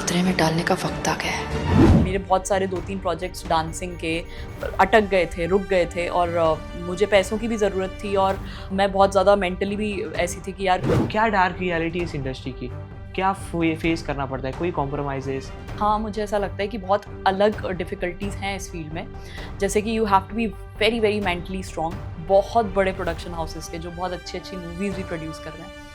खतरे में डालने का वक्त आ गया है। मेरे बहुत सारे 2-3 प्रोजेक्ट्स डांसिंग के अटक गए थे, रुक गए थे और मुझे पैसों की भी ज़रूरत थी और मैं बहुत ज़्यादा मेंटली भी ऐसी थी कि यार क्या डार्क रियलिटी इस इंडस्ट्री की, क्या फेस करना पड़ता है, कोई कॉम्प्रोमाइजेस? हाँ, मुझे ऐसा लगता है कि बहुत अलग डिफ़िकल्टीज़ हैं इस फील्ड में। जैसे कि you have to be very very mentally strong. बहुत बड़े प्रोडक्शन हाउसेस के जो बहुत अच्छी मूवीज़ भी प्रोड्यूस कर रहे हैं,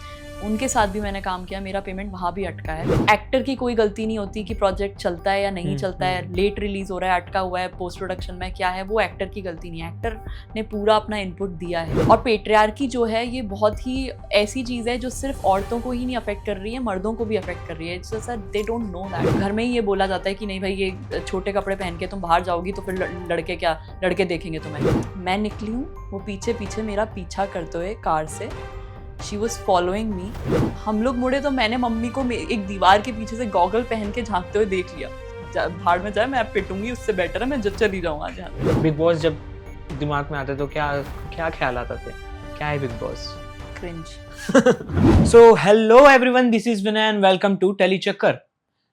उनके साथ भी मैंने काम किया, मेरा पेमेंट वहाँ भी अटका है। एक्टर की कोई गलती नहीं होती कि प्रोजेक्ट चलता है या नहीं चलता है, लेट रिलीज हो रहा है, अटका हुआ है, पोस्ट प्रोडक्शन में क्या है, वो एक्टर की गलती नहीं है। एक्टर ने पूरा अपना इनपुट दिया है। और पेट्रियार्की जो है ये बहुत ही ऐसी चीज़ है जो सिर्फ औरतों को ही नहीं अफेक्ट कर रही है, मर्दों को भी अफेक्ट कर रही है। It's sir they don't know that. घर में ही ये बोला जाता है कि नहीं भाई ये छोटे कपड़े पहन के तुम बाहर जाओगी तो फिर लड़के देखेंगे तुम्हें। मैं निकली हूँ, वो पीछे पीछे मेरा पीछा करते हुए कार से, शी वॉज फॉलोइंग मी। हम लोग मुड़े तो मैंने मम्मी को एक दीवार के पीछे से गॉगल पहन के झांकते हुए देख लिया। भाड़ में जाए, मैं पिटूंगी, उससे बेटर है मैं चली जाऊँ आज यहाँ। बिग बॉस जब दिमाग में आते तो क्या क्या ख्याल आता थे, क्या है Bigg Boss? Cringe. So hello everyone, this is Vinay and welcome to telly Chakkar.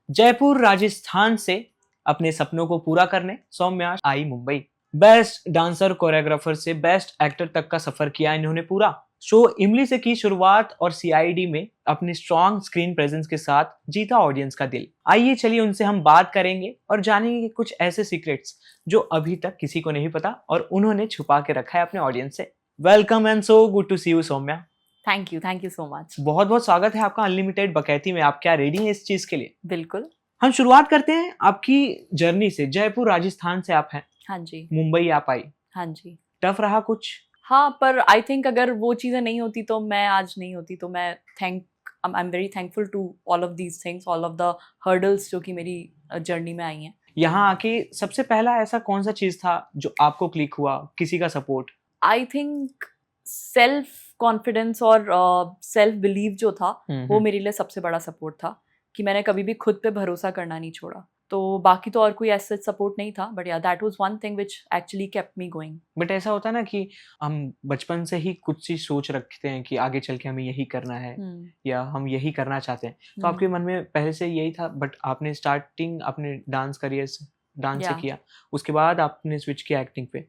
Jaipur Rajasthan से अपने सपनों को पूरा करने सौम्या आई मुंबई। बेस्ट डांसर कोरियोग्राफर से बेस्ट एक्टर तक का सफर किया इन्होंने पूरा। शो इमली से की शुरुआत और सीआईडी में अपनी स्ट्रॉन्ग स्क्रीन प्रेजेंस के साथ जीता ऑडियंस का दिल। आइए चलिए उनसे हम बात करेंगे और जानेंगे कुछ ऐसे सीक्रेट्स जो अभी तक किसी को नहीं पता और उन्होंने छुपा के रखा है अपने ऑडियंस से। Welcome and so good to see you Saumya. Thank you so much. बहुत बहुत स्वागत है आपका अनलिमिटेड बकैती में। आप क्या रेडी हैं इस चीज के लिए? बिल्कुल। हम शुरुआत करते हैं आपकी जर्नी से। जयपुर राजस्थान से आप हैं, हाँ जी। मुंबई आप आई। हाँ जी। टफ रहा कुछ? हाँ, पर आई थिंक अगर वो चीज़ें नहीं होती तो मैं आज नहीं होती। तो मैं I am very thankful to all of these things, all of the hurdles जो कि मेरी जर्नी में आई हैं। यहाँ आके सबसे पहला ऐसा कौन सा चीज था जो आपको क्लिक हुआ, किसी का support? I think self confidence और सेल्फ बिलीव जो था वो मेरे लिए सबसे बड़ा सपोर्ट था कि मैंने कभी भी खुद पे भरोसा करना नहीं छोड़ा। तो बाकी तो और कोई ऐसा सपोर्ट नहीं था, बट या that was one thing which actually kept me going. But ऐसा होता है ना कि हम बचपन से ही कुछ चीज सोच रखते हैं कि आगे चल के हमें यही करना है या हम यही करना चाहते हैं, तो आपके मन में पहले से यही था, बट आपने स्टार्टिंग अपने डांस करियर से डांस से किया, उसके बाद आपने स्विच किया एक्टिंग पे।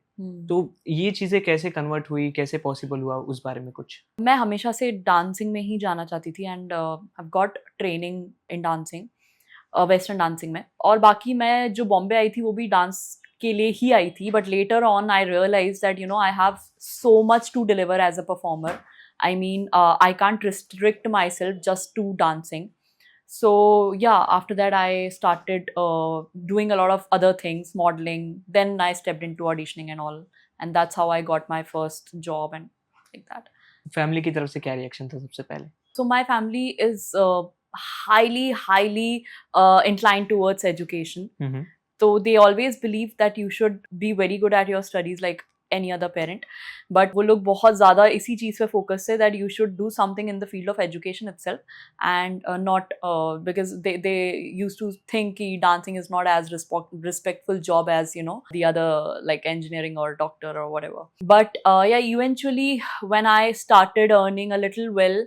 तो ये चीजें कैसे कन्वर्ट हुई, कैसे पॉसिबल हुआ, उस बारे में कुछ? मैं हमेशा से डांसिंग में ही जाना चाहती थी and I got training in dancing, western dancing में। और बाकी मैं जो बॉम्बे आई थी वो भी डांस के लिए ही आई थी, but later on I realise that you know I have so much to deliver as a performer. I mean I can't restrict myself just to dancing. So yeah, after that I started doing a lot of other things, modeling. Then I stepped into auditioning and all, and that's how I got my first job and like that. Family की तरफ से क्या reaction था सबसे पहले? So my family is highly inclined towards education. So they always believe that you should be very good at your studies like any other parent, but वो लोग बहुत ज़्यादा इसी चीज़ पे फोकस है that you should do something in the field of education itself and not because they used to think कि dancing is not as respectful job as you know the other like engineering or doctor or whatever. But yeah, eventually when I started earning a little well,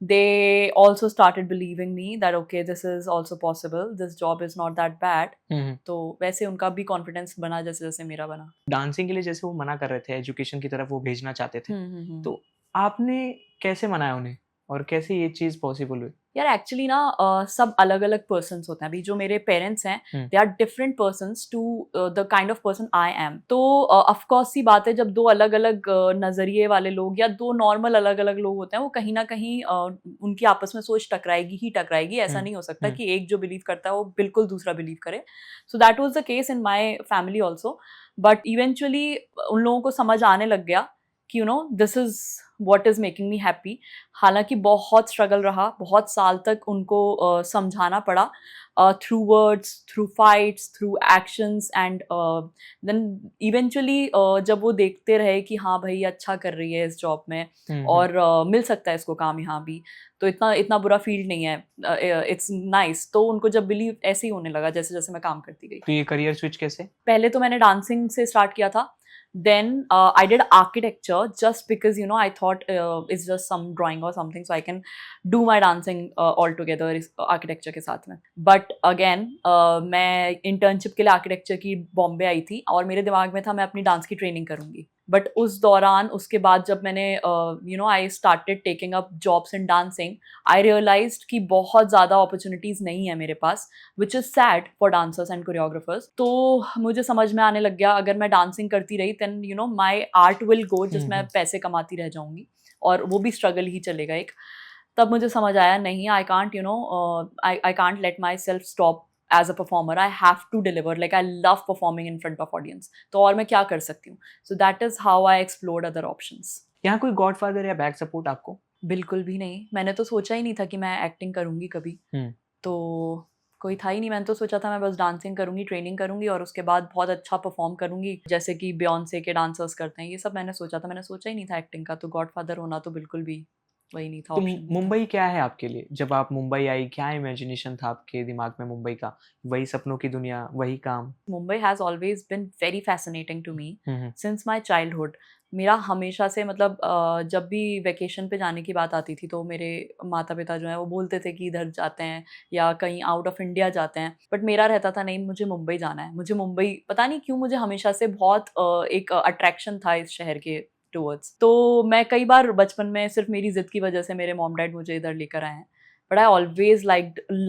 they also started believing me that okay, this is also possible, this job is not that bad. तो वैसे उनका भी confidence बना जैसे जैसे मेरा बना। Dancing के लिए जैसे वो मना कर रहे थे, एजुकेशन की तरफ वो भेजना चाहते थे, तो आपने कैसे मनाया उन्हें और कैसे ये चीज पॉसिबल हुई? यार एक्चुअली ना सब अलग अलग पर्सन्स होते हैं। अभी जो मेरे पेरेंट्स हैं they are different persons to the kind of person I am. तो ऑफ कोर्स सी बात है, जब दो अलग अलग नजरिए वाले लोग या दो नॉर्मल अलग अलग लोग होते हैं, वो कहीं ना कहीं उनकी आपस में सोच टकराएगी। ऐसा नहीं हो सकता कि एक जो बिलीव करता है वो बिल्कुल दूसरा बिलीव करे। So that was the case in my family also, but eventually उन लोगों को समझ आने लग गया कि you no this is what is making me happy. हालांकि बहुत स्ट्रगल रहा, बहुत साल तक उनको समझाना पड़ा through words, through fights, through actions and then eventually जब वो देखते रहे कि हाँ भाई अच्छा कर रही है इस जॉब में और मिल सकता है इसको काम यहाँ भी, तो इतना बुरा फील्ड नहीं है, इट्स नाइस। तो उनको जब बिलीव ऐसे ही होने लगा जैसे जैसे मैं काम करती गई। तो ये करियर स्विच कैसे? पहले तो मैंने डांसिंग से स्टार्ट किया था, then I did architecture just because I thought it's just some drawing or something, so I can do my dancing all together architecture के साथ में. But again मैं internship के लिए architecture की बॉम्बे आई थी और मेरे दिमाग में था मैं अपनी डांस की ट्रेनिंग करूँगी. बट उस दौरान उसके बाद जब मैंने I started taking up jobs in dancing, I realized कि बहुत ज़्यादा अपॉर्चुनिटीज़ नहीं है मेरे पास, which is sad for dancers and choreographers. तो मुझे समझ में आने लग गया अगर मैं डांसिंग करती रही then my art will go, जिस मैं पैसे कमाती रह जाऊँगी और वो भी स्ट्रगल ही चलेगा एक. तब मुझे समझ आया नहीं, I can't let my self stop as a performer. I have to deliver. Like I love performing in front of audience. तो और मैं क्या कर सकती हूँ? So that is how I explored other options. यहाँ कोई गॉडफादर या बैक सपोर्ट आपको? बिल्कुल भी नहीं. मैंने तो सोचा ही नहीं था कि मैं एक्टिंग करूँगी कभी. तो कोई था ही नहीं. मैंने तो सोचा था मैं बस डांसिंग करूँगी, ट्रेनिंग करूँगी और उसके बाद बहुत अच्छा परफॉर्म करूँगी जैसे कि बियॉन्से के डांसर्स करते हैं. ये सब मैंने सोचा था. मैंने सोचा ही नहीं था एक्टिंग का. तो गॉडफादर होना तो बिल्कुल भी वही नहीं था. तो मुंबई क्या है आपके लिए? जब आप मुंबई आई क्या इमेजिनेशन था आपके दिमाग में मुंबई का? वही सपनों की दुनिया, वही काम? Mumbai has always been very fascinating to me since my childhood. मेरा हमेशा से मतलब जब भी वेकेशन पे जाने की बात आती थी तो मेरे माता पिता जो हैं वो बोलते थे कि इधर जाते हैं या कहीं आउट ऑफ इंडिया जाते हैं. बट मेरा रहता था नहीं, मुझे मुंबई जाना है. मुझे मुंबई पता नहीं क्यों मुझे हमेशा से बहुत एक अट्रैक्शन था इस शहर के टूवर्ड्स. तो मैं कई बार बचपन में सिर्फ मेरी जिद की वजह से मेरे मॉम डैड मुझे इधर लेकर आए हैं. But I always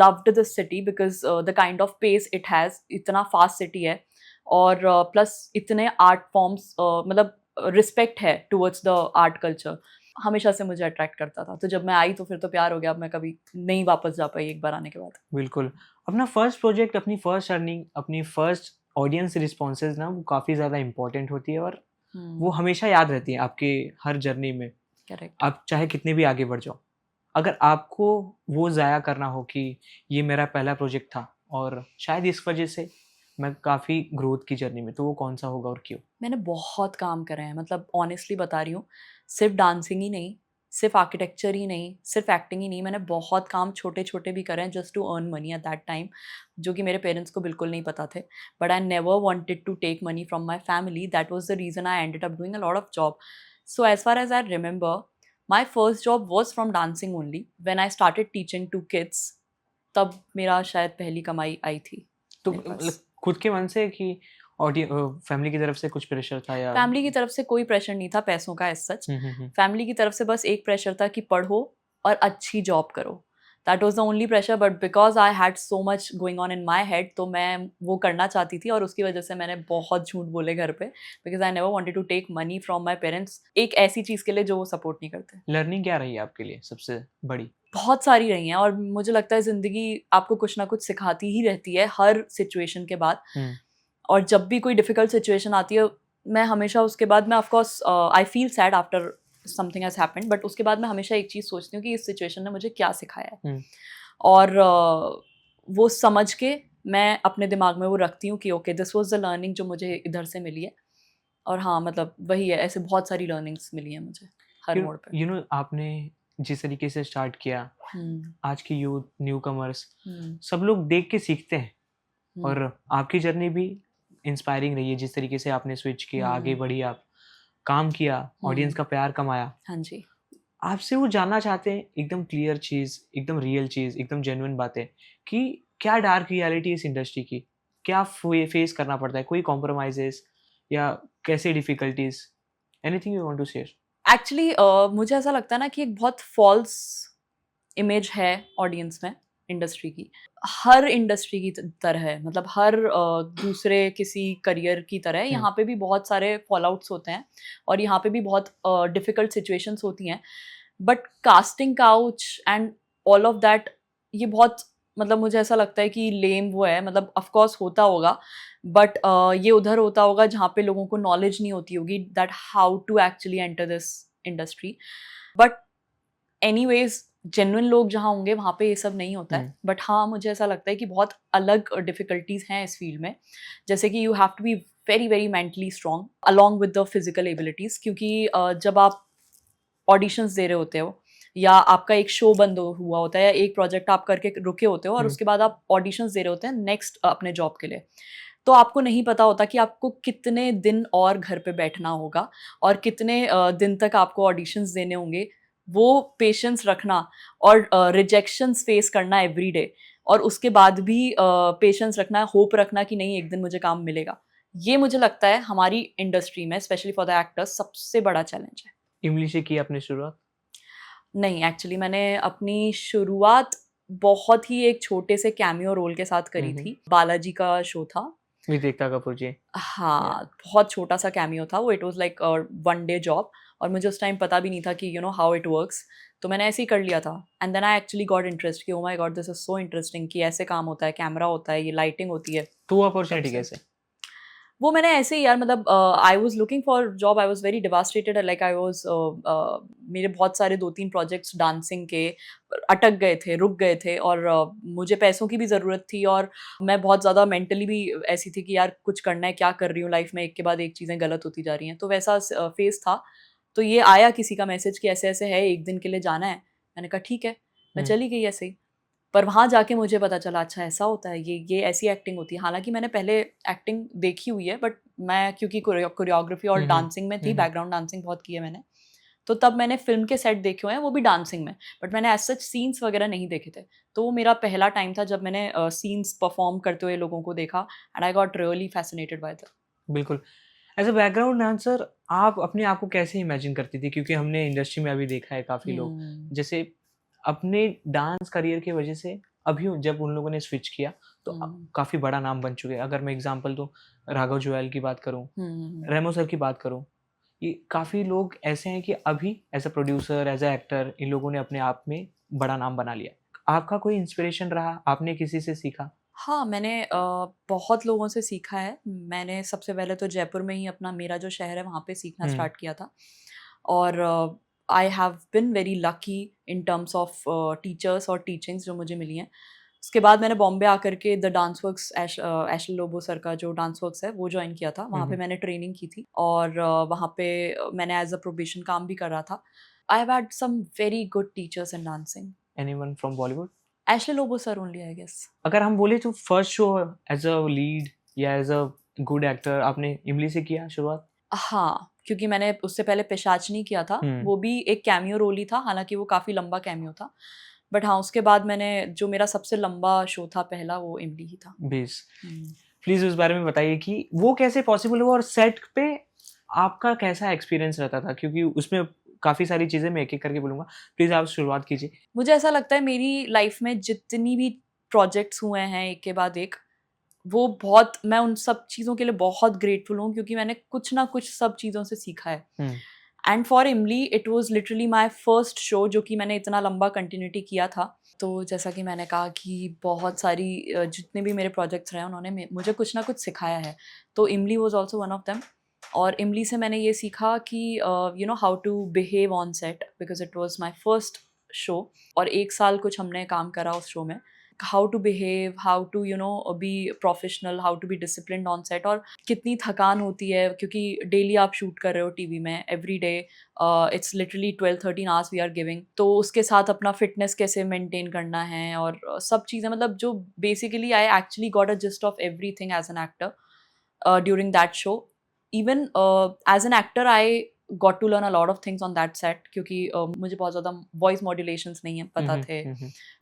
loved this city because the kind of pace it has. इतना फास्ट सिटी है और प्लस इतने आर्ट फॉर्म्स, मतलब रिस्पेक्ट है टूवर्ड्स द आर्ट कल्चर. हमेशा से मुझे अट्रैक्ट करता था. तो जब मैं आई तो फिर तो प्यार हो गया. अब मैं कभी नहीं वापस जा पाई एक बार आने के बाद. बिल्कुल. अपना फर्स्ट प्रोजेक्ट, अपनी फर्स्ट अर्निंग, अपनी फर्स्ट ऑडियंस रिस्पॉन्सेज ना वो काफ़ी ज़्यादा इंपॉर्टेंट होती है और वो हमेशा याद रहती है आपके हर जर्नी में. करेक्ट. आप चाहे कितने भी आगे बढ़ जाओ, अगर आपको वो ज़ाया करना हो कि ये मेरा पहला प्रोजेक्ट था और शायद इस वजह से मैं काफ़ी ग्रोथ की जर्नी में, तो वो कौन सा होगा और क्यों? मैंने बहुत काम करे हैं. मतलब ऑनेस्टली बता रही हूँ, सिर्फ डांसिंग ही नहीं, सिर्फ आर्किटेक्चर ही नहीं, सिर्फ एक्टिंग ही नहीं, मैंने बहुत काम छोटे छोटे भी करे हैं just to earn money at that time, जो कि मेरे पेरेंट्स को बिल्कुल नहीं पता थे. But I never wanted to take money from my family. That was the reason I ended up doing a lot of job. So as far as I remember, my first job was from dancing only. When I started teaching to kids, तब मेरा शायद पहली कमाई आई थी. तो खुद के मन से कि फैमिली की तरफ से कुछ प्रेशर था या? फैमिली की तरफ से कोई प्रेशर नहीं था पैसों का एज सच. फैमिली की तरफ से बस एक प्रेशर था कि पढ़ो और अच्छी जॉब करो. That was the only pressure. But because I had so much going on in my head, तो मैं वो करना चाहती थी और उसकी वजह से मैंने बहुत झूठ बोले घर पे, because I never wanted to take money from my parents एक ऐसी चीज़ के लिए जो वो सपोर्ट नहीं करते. लर्निंग क्या रही है आपके लिए सबसे बड़ी? बहुत सारी रही हैं और मुझे लगता है ज़िंदगी आपको कुछ ना कुछ सिखाती ही रहती है हर सिचुएशन के बाद. और जब भी कोई डिफ़िकल्ट सिचुएशन आती है, मैं हमेशा उसके बाद मैं of course I feel sad after something has happened, but उसके बाद मैं हमेशा एक चीज़ सोचती हूँ कि इस सिचुएशन ने मुझे क्या सिखाया है. और वो समझ के मैं अपने दिमाग में वो रखती हूँ कि okay this was the learning जो मुझे इधर से मिली है. और हाँ, मतलब वही है, ऐसे बहुत सारी लर्निंग्स मिली हैं मुझे हर मोड़ पे. आपने जिस तरीके से स्टार्ट किया, आज की यूथ, न्यू कमर्स, सब लोग देख के सीखते हैं. और आपकी जर्नी भी इंस्पायरिंग रही है. जिस तरीके से आपने स्विच किया, आगे बढ़ी, आप काम किया, ऑडियंस का प्यार कमाया. हाँ जी. आपसे वो जानना चाहते हैं एकदम क्लियर चीज़, एकदम रियल चीज़, एकदम जेन्युइन बातें कि क्या डार्क रियलिटी है इस इंडस्ट्री की, क्या फेस करना पड़ता है, कोई कॉम्प्रोमाइजेस या कैसे difficulties, anything you want to share? Actually मुझे ऐसा लगता है ना कि एक बहुत फॉल्स इमेज है ऑडियंस में इंडस्ट्री की. हर इंडस्ट्री की तरह है, मतलब हर दूसरे किसी करियर की तरह यहाँ पे भी बहुत सारे फॉल आउट्स होते हैं और यहाँ पे भी बहुत डिफ़िकल्ट सिचुएशंस होती हैं. But casting couch and all of that, ये बहुत, मतलब मुझे ऐसा लगता है कि लेम वो है. मतलब ऑफकोर्स होता होगा, बट ये उधर होता होगा जहाँ पे लोगों को नॉलेज नहीं होती होगी that how to actually enter this industry. But anyways genuine लोग जहाँ होंगे वहाँ पे ये सब नहीं होता है. बट हाँ, मुझे ऐसा लगता है कि बहुत अलग डिफ़िकल्टीज़ हैं इस फील्ड में. जैसे कि you have to be very very mentally strong along with the physical abilities. क्योंकि जब आप ऑडिशंस दे रहे होते हो या आपका एक शो बंद हुआ होता है या एक प्रोजेक्ट आप करके रुके होते हो और उसके बाद आप ऑडिशंस दे रहे होते हैं नेक्स्ट अपने जॉब के लिए, तो आपको नहीं पता होता कि आपको कितने दिन और घर पे बैठना होगा और कितने दिन तक आपको ऑडिशंस देने होंगे। वो पेशेंस रखना और रिजेक्शंस फेस करना एवरी डे, और उसके बाद भी पेशेंस रखना, होप रखना कि नहीं एक दिन मुझे काम मिलेगा। ये मुझे लगता है हमारी इंडस्ट्री में स्पेशली फॉर द एक्टर्स सबसे बड़ा चैलेंज है। इमली से की आपने शुरुआत? नहीं, एक्चुअली मैंने अपनी शुरुआत बहुत ही एक छोटे से कैमियो रोल के साथ करी थी। बालाजी का शो था विद एकता कपूर जी। हाँ, बहुत छोटा सा कैमियो था वो। It was like one day job, और मुझे उस टाइम पता भी नहीं था कि हाउ इट वर्क्स। तो मैंने ऐसे ही कर लिया था, and then I actually got interest कि oh my god this is so interesting, कि ऐसे काम होता है, कैमरा होता है, ये लाइटिंग होती है। तो अपॉर्चुनिटी कैसे? वो मैंने ऐसे ही यार, मतलब I was looking for job, I was very devastated, like I was मेरे बहुत सारे 2-3 प्रोजेक्ट्स डांसिंग के अटक गए थे, रुक गए थे, और मुझे पैसों की भी ज़रूरत थी, और मैं बहुत ज़्यादा मेंटली भी ऐसी थी कि यार कुछ करना है, क्या कर रही हूँ लाइफ में, एक के बाद एक चीज़ें गलत होती जा रही हैं। तो वैसा फेज़ था। तो ये आया किसी का मैसेज कि ऐसे-ऐसे है, 1 दिन के लिए जाना है। मैंने कहा ठीक है, मैं चली गई ऐसे ही। पर वहाँ जाके मुझे पता चला अच्छा ऐसा होता है, ये ऐसी एक्टिंग होती है। हालाँकि मैंने पहले एक्टिंग देखी हुई है, बट मैं क्योंकि कोरियोग्राफी और डांसिंग में थी, बैकग्राउंड डांसिंग बहुत की है मैंने, तो तब मैंने फ़िल्म के सेट देखे हुए हैं, वो भी डांसिंग में, बट मैंने एज़ सच सीन्स वगैरह नहीं देखे थे। तो वो मेरा पहला टाइम था जब मैंने सीन्स परफ़ॉर्म करते हुए लोगों को देखा, and I got really fascinated by that. बिल्कुल। एज़ अ बैकग्राउंड डांसर आप अपने आप को कैसे इमेजिन करती थी? क्योंकि हमने इंडस्ट्री में अभी देखा है काफ़ी लोग जैसे अपने डांस करियर की वजह से अभी जब उन लोगों ने स्विच किया तो काफ़ी बड़ा नाम बन चुके हैं। अगर मैं एग्ज़ाम्पल दूँ, राघव जुएल की बात करूँ, रेमो सर की बात करूँ, ये काफ़ी लोग ऐसे हैं कि अभी as a producer, as a actor in लोगों ने अपने आप में बड़ा नाम बना लिया। आपका कोई इंस्पिरेशन रहा? आपने किसी से सीखा? हाँ, मैंने बहुत लोगों से सीखा है। मैंने सबसे पहले तो जयपुर में ही अपना, मेरा जो शहर है वहाँ पे सीखना स्टार्ट किया था, और I have been very lucky in terms of teachers और टीचिंग्स जो मुझे मिली हैं। उसके बाद मैंने बॉम्बे आकर के the dance works, Ashley Lobo sir का जो डांस वर्क्स है वो जॉइन किया था। वहाँ पे मैंने ट्रेनिंग की थी, और वहाँ पे मैंने एज अ प्रोबेशन काम भी कर रहा था। I have had some very good teachers in dancing. Anyone from Bollywood? Ashley Lobo sir only, I guess. अगर हम बोले तो first show as a lead या एज अ गुड एक्टर आपने इमली से किया शुरुआत? हाँ, क्योंकि मैंने उससे पहले पिशाचनी किया था, वो भी एक कैमियो रोल ही था, हालाँकि वो काफ़ी लंबा कैमियो था। बट हाँ, उसके बाद मैंने जो मेरा सबसे लंबा शो था पहला, वो इमली ही था। बेस। प्लीज़ उस बारे में बताइए कि वो कैसे पॉसिबल हुआ और सेट पे आपका कैसा एक्सपीरियंस रहता था? क्योंकि उसमें काफ़ी सारी चीज़ें मैं एक-एक करके बोलूँगा। प्लीज़ आप शुरुआत कीजिए। मुझे ऐसा लगता है मेरी लाइफ में जितनी भी प्रोजेक्ट्स हुए हैं एक के बाद एक, वो बहुत, मैं उन सब चीज़ों के लिए बहुत ग्रेटफुल हूँ, क्योंकि मैंने कुछ ना कुछ सब चीज़ों से सीखा है। एंड फॉर इमली it was literally my first show जो कि मैंने इतना लंबा कंटिन्यूटी किया था। तो जैसा कि मैंने कहा कि बहुत सारी जितने भी मेरे प्रोजेक्ट्स रहे हैं उन्होंने मुझे कुछ ना कुछ सिखाया है। तो Imlie was also one of them, और इमली से मैंने ये सीखा कि how to behave on set, because it was my first show, और 1 साल कुछ हमने काम करा उस शो में। How to behave, how to be professional, how to be disciplined on set, और कितनी थकान होती है क्योंकि डेली आप शूट कर रहे हो टीवी में, every day it's literally 12-13 hours we are giving. तो उसके साथ अपना फिटनेस कैसे मेंटेन करना है, और सब चीज़ें, मतलब जो basically I actually got a gist of everything as an actor during that show. Even as an actor I got to learn a lot of things on that set, क्योंकि मुझे बहुत ज़्यादा वॉइस मॉड्यूलेशंस नहीं है पता थे।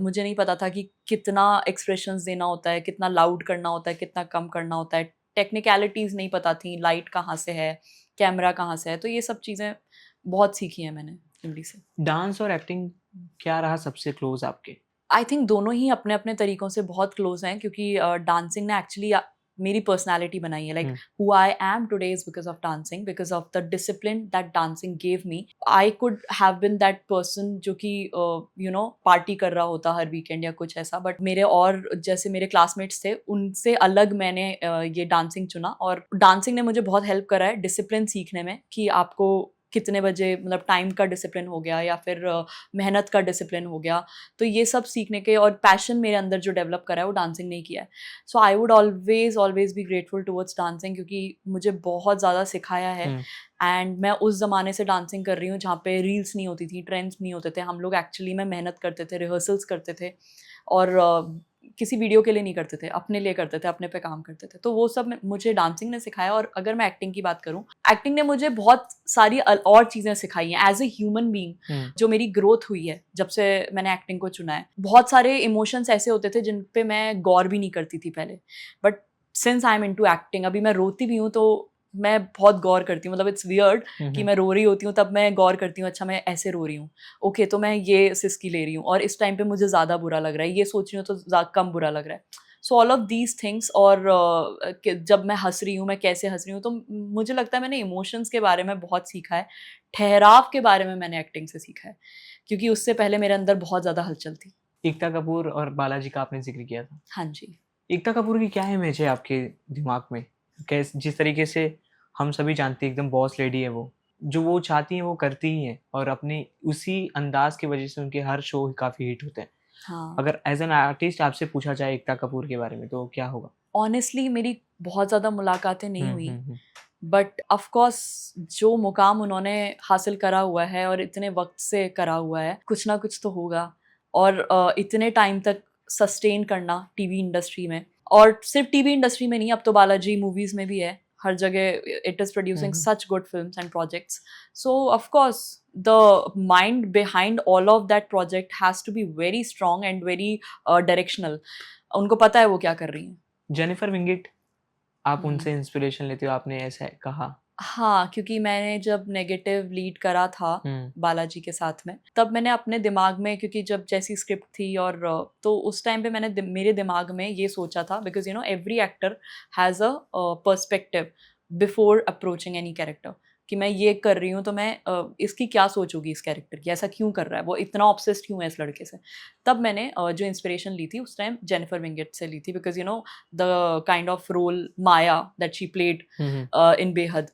मुझे नहीं पता था कि कितना एक्सप्रेशंस देना होता है, कितना लाउड करना होता है, कितना कम करना होता है। टेक्निकलिटीज़ नहीं पता थी, लाइट कहाँ से है, कैमरा कहाँ से है। तो ये सब चीज़ें बहुत सीखी हैं मैंने इमली से। डांस और एक्टिंग क्या रहा सबसे क्लोज आपके? आई थिंक दोनों ही अपने-अपने तरीकों से बहुत क्लोज़ हैं, क्योंकि डांसिंग ने एक्चुअली मेरी पर्सनैलिटी बनाई है। Like who I am today is because of dancing, because of the discipline that dancing give me. I could have been that person जो कि पार्टी कर रहा होता हर वीकेंड या कुछ ऐसा, बट मेरे और जैसे मेरे क्लासमेट्स थे उनसे अलग मैंने ये डांसिंग चुना, और डांसिंग ने मुझे बहुत हेल्प करा है डिसिप्लिन सीखने में, कि आपको कितने बजे, मतलब टाइम का डिसिप्लिन हो गया, या फिर मेहनत का डिसिप्लिन हो गया। तो ये सब सीखने के, और पैशन मेरे अंदर जो डेवलप करा है वो डांसिंग ने किया है। So I would always be grateful towards dancing, क्योंकि मुझे बहुत ज़्यादा सिखाया है। एंड मैं उस ज़माने से डांसिंग कर रही हूँ जहाँ पे रील्स नहीं होती थी, ट्रेंड्स नहीं होते थे। हम लोग एक्चुअली में मेहनत करते थे, रिहर्सल्स करते थे, और किसी वीडियो के लिए नहीं करते थे, अपने लिए करते थे, अपने पे काम करते थे। तो वो सब मुझे डांसिंग ने सिखाया। और अगर मैं एक्टिंग की बात करूँ, एक्टिंग ने मुझे बहुत सारी और चीज़ें सिखाई हैं एज ए ह्यूमन बीइंग। जो मेरी ग्रोथ हुई है जब से मैंने एक्टिंग को चुना है, बहुत सारे इमोशंस ऐसे होते थे जिन पे मैं गौर भी नहीं करती थी पहले, but since I am into acting, अभी मैं रोती भी हूँ तो मैं बहुत गौर करती हूँ। मतलब इट्स वियर्ड कि मैं रो रही होती हूँ तब मैं गौर करती हूँ, अच्छा मैं ऐसे रो रही हूँ, ओके तो मैं ये सिसकी ले रही हूँ और इस टाइम पे मुझे ज़्यादा बुरा लग रहा है, ये सोच रही हूँ तो कम बुरा लग रहा है। So all of these things. और जब मैं हंस रही हूँ, मैं कैसे हंस रही हूँ, तो मुझे लगता है मैंने इमोशंस के बारे में बहुत सीखा है। ठहराव के बारे में मैंने एक्टिंग से सीखा है, क्योंकि उससे पहले मेरे अंदर बहुत ज़्यादा हलचल थी। एकता कपूर और बालाजी का आपने जिक्र किया था। हाँ जी। एकता कपूर की क्या इमेज है आपके दिमाग में? जिस तरीके से हम सभी जानते हैं एकदम बॉस लेडी है वो, जो वो चाहती हैं वो करती ही हैं और अपने उसी अंदाज की वजह से उनके हर शो काफ़ी हिट होते हैं। हाँ, अगर एज एन आर्टिस्ट आपसे पूछा जाए एकता कपूर के बारे में तो क्या होगा? ऑनेस्टली मेरी बहुत ज़्यादा मुलाकातें नहीं हुई, हम्म। बट ऑफ कोर्स जो मुकाम उन्होंने हासिल करा हुआ है और इतने वक्त से करा हुआ है, कुछ ना कुछ तो होगा। और इतने टाइम तक सस्टेन करना टीवी इंडस्ट्री में, और सिर्फ टीवी इंडस्ट्री में नहीं, अब तो बालाजी मूवीज़ में भी है, हर जगह it is producing such good films and projects. So of course the mind behind all of that project has to be very strong and very directional. उनको पता है वो क्या कर रही हैं। जेनिफर विंगेट, आप उनसे इंस्पिरेशन लेते हो, आपने ऐसा कहा। हाँ, क्योंकि मैंने जब नेगेटिव लीड करा था बालाजी के साथ में, तब मैंने अपने दिमाग में, क्योंकि जब जैसी स्क्रिप्ट थी और तो उस टाइम पे मैंने मेरे दिमाग में ये सोचा था, because you know every actor has a perspective before approaching any character, कि मैं ये कर रही हूँ तो मैं इसकी क्या सोचूंगी, इस कैरेक्टर की ऐसा क्यों कर रहा है, वो इतना ऑब्सेस्ड क्यों है इस लड़के से। तब मैंने जो इंस्पिरेशन ली थी उस टाइम जेनिफर विंगेट से ली थी, because you know the kind of role Maya that she played in Behad,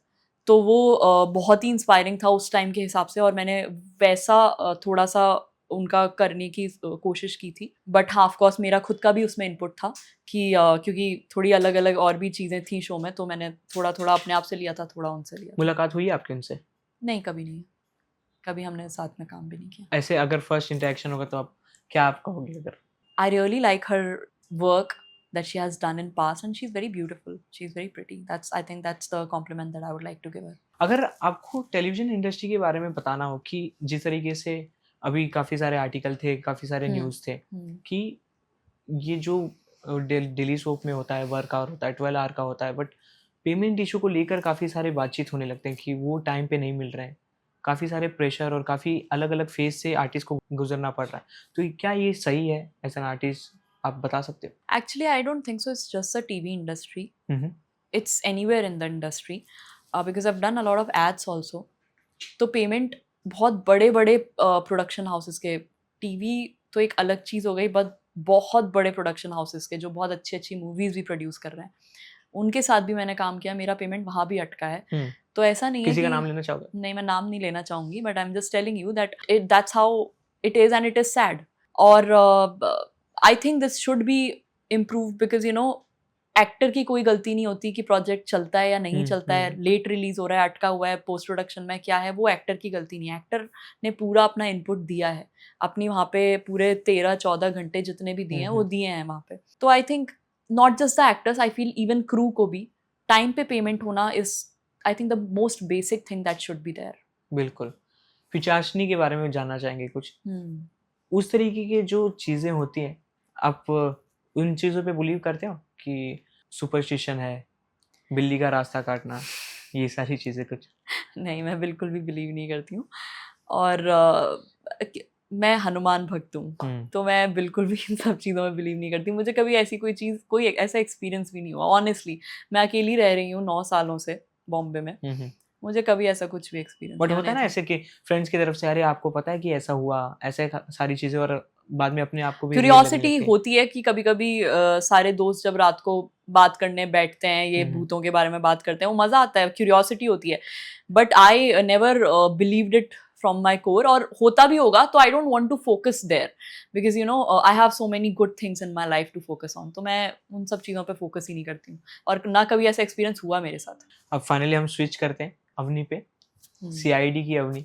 तो वो बहुत ही इंस्पायरिंग था उस टाइम के हिसाब से, और मैंने वैसा थोड़ा सा उनका करने की कोशिश की थी। बट हाँ, ऑफ कोर्स मेरा खुद का भी उसमें इनपुट था कि क्योंकि थोड़ी अलग अलग और भी चीज़ें थी शो में, तो मैंने थोड़ा थोड़ा अपने आप से लिया था, थोड़ा उनसे लिया था। मुलाकात हुई आपकी उनसे? नहीं, कभी नहीं, कभी हमने साथ में काम भी नहीं किया। ऐसे अगर फर्स्ट इंटरेक्शन होगा तो आप क्या कहोगे? अगर I really like her work that she has done in past, and she's very beautiful, she's very pretty. I think that's the compliment that I would like to give her. अगर आपको television industry के बारे में बताना हो कि जिस तरीके से अभी काफ़ी सारे आर्टिकल थे, काफ़ी सारे न्यूज़ थे कि ये जो डेली सोप में होता है, वर्क आवर होता है, 12 आवर का होता है, बट पेमेंट इशू को लेकर काफ़ी सारे बातचीत होने लगते हैं कि वो टाइम पे नहीं मिल रहे हैं, काफ़ी सारे प्रेशर और काफ़ी अलग अलग फेज से आर्टिस्ट को गुजरना पड़ रहा है, तो क्या ये सही है एज एन आर्टिस्ट? आप बता सकते हो? Actually, I don't think so. It's just the TV industry. It's anywhere in the industry. Because I've done a lot of ads also. तो पेमेंट बहुत बड़े बड़े प्रोडक्शन हाउसेस के, टीवी तो एक अलग चीज़ हो गई, बट बहुत बड़े प्रोडक्शन हाउसेस के जो बहुत अच्छी अच्छी मूवीज़ भी प्रोड्यूस कर रहे हैं, उनके साथ भी मैंने काम किया, मेरा पेमेंट वहाँ भी अटका है। तो ऐसा नहीं है किसी कि का नाम लेना चाहोगे? नहीं, मैं नाम नहीं लेना चाहूँगी, but I am just telling you that that's how it is and it is sad. और I think this should be improve, because you know actor की कोई गलती नहीं होती कि प्रोजेक्ट चलता है या नहीं चलता है, लेट रिलीज हो रहा है, अटका हुआ है, पोस्ट प्रोडक्शन में क्या है, वो एक्टर की गलती नहीं है। एक्टर ने पूरा अपना इनपुट दिया है, अपनी वहाँ पे पूरे 13-14 घंटे जितने भी दिए हैं वो दिए हैं वहाँ पे। तो I think not just the actors, I feel even crew को भी टाइम पे पेमेंट होना is I think the most basic thing that should be there. बिल्कुल। पिचाशनी के बारे में जानना चाहेंगे कुछ? उस तरीके की जो चीज़ें होती हैं, आप उन चीज़ों पे बिलीव करते हो कि सुपरस्टिशन है, बिल्ली का रास्ता काटना, ये सारी चीज़ें कुछ? नहीं, मैं बिल्कुल भी बिलीव नहीं करती हूँ, और मैं हनुमान भक्त हूँ, तो मैं बिल्कुल भी इन सब चीज़ों में बिलीव नहीं करती। मुझे कभी ऐसी कोई चीज़, कोई ऐसा एक्सपीरियंस भी नहीं हुआ ऑनेस्टली। मैं अकेली रह रही हूँ 9 सालों से बॉम्बे में, मुझे कभी ऐसा कुछ भी एक्सपीरियंस। बट होता है ना ऐसे कि फ्रेंड्स की तरफ से, अरे आपको पता है कि ऐसा हुआ, ऐसे सारी चीज़ें, और बाद में अपने आप को भी क्यूरियोसिटी होती है कि कभी कभी सारे दोस्त जब रात को बात करने बैठते हैं, ये भूतों के बारे में बात करते हैं, वो मज़ा आता है, क्यूरियोसिटी होती है, but I never believed it from my core. और होता भी होगा तो I don't want to focus there, because you know I have so many good things in my life to focus on, तो मैं उन सब चीज़ों पे फोकस ही नहीं करती हूँ, और ना कभी ऐसा एक्सपीरियंस हुआ मेरे साथ। अब फाइनली हम स्विच करते हैं अवनी पे। CID की अवनी,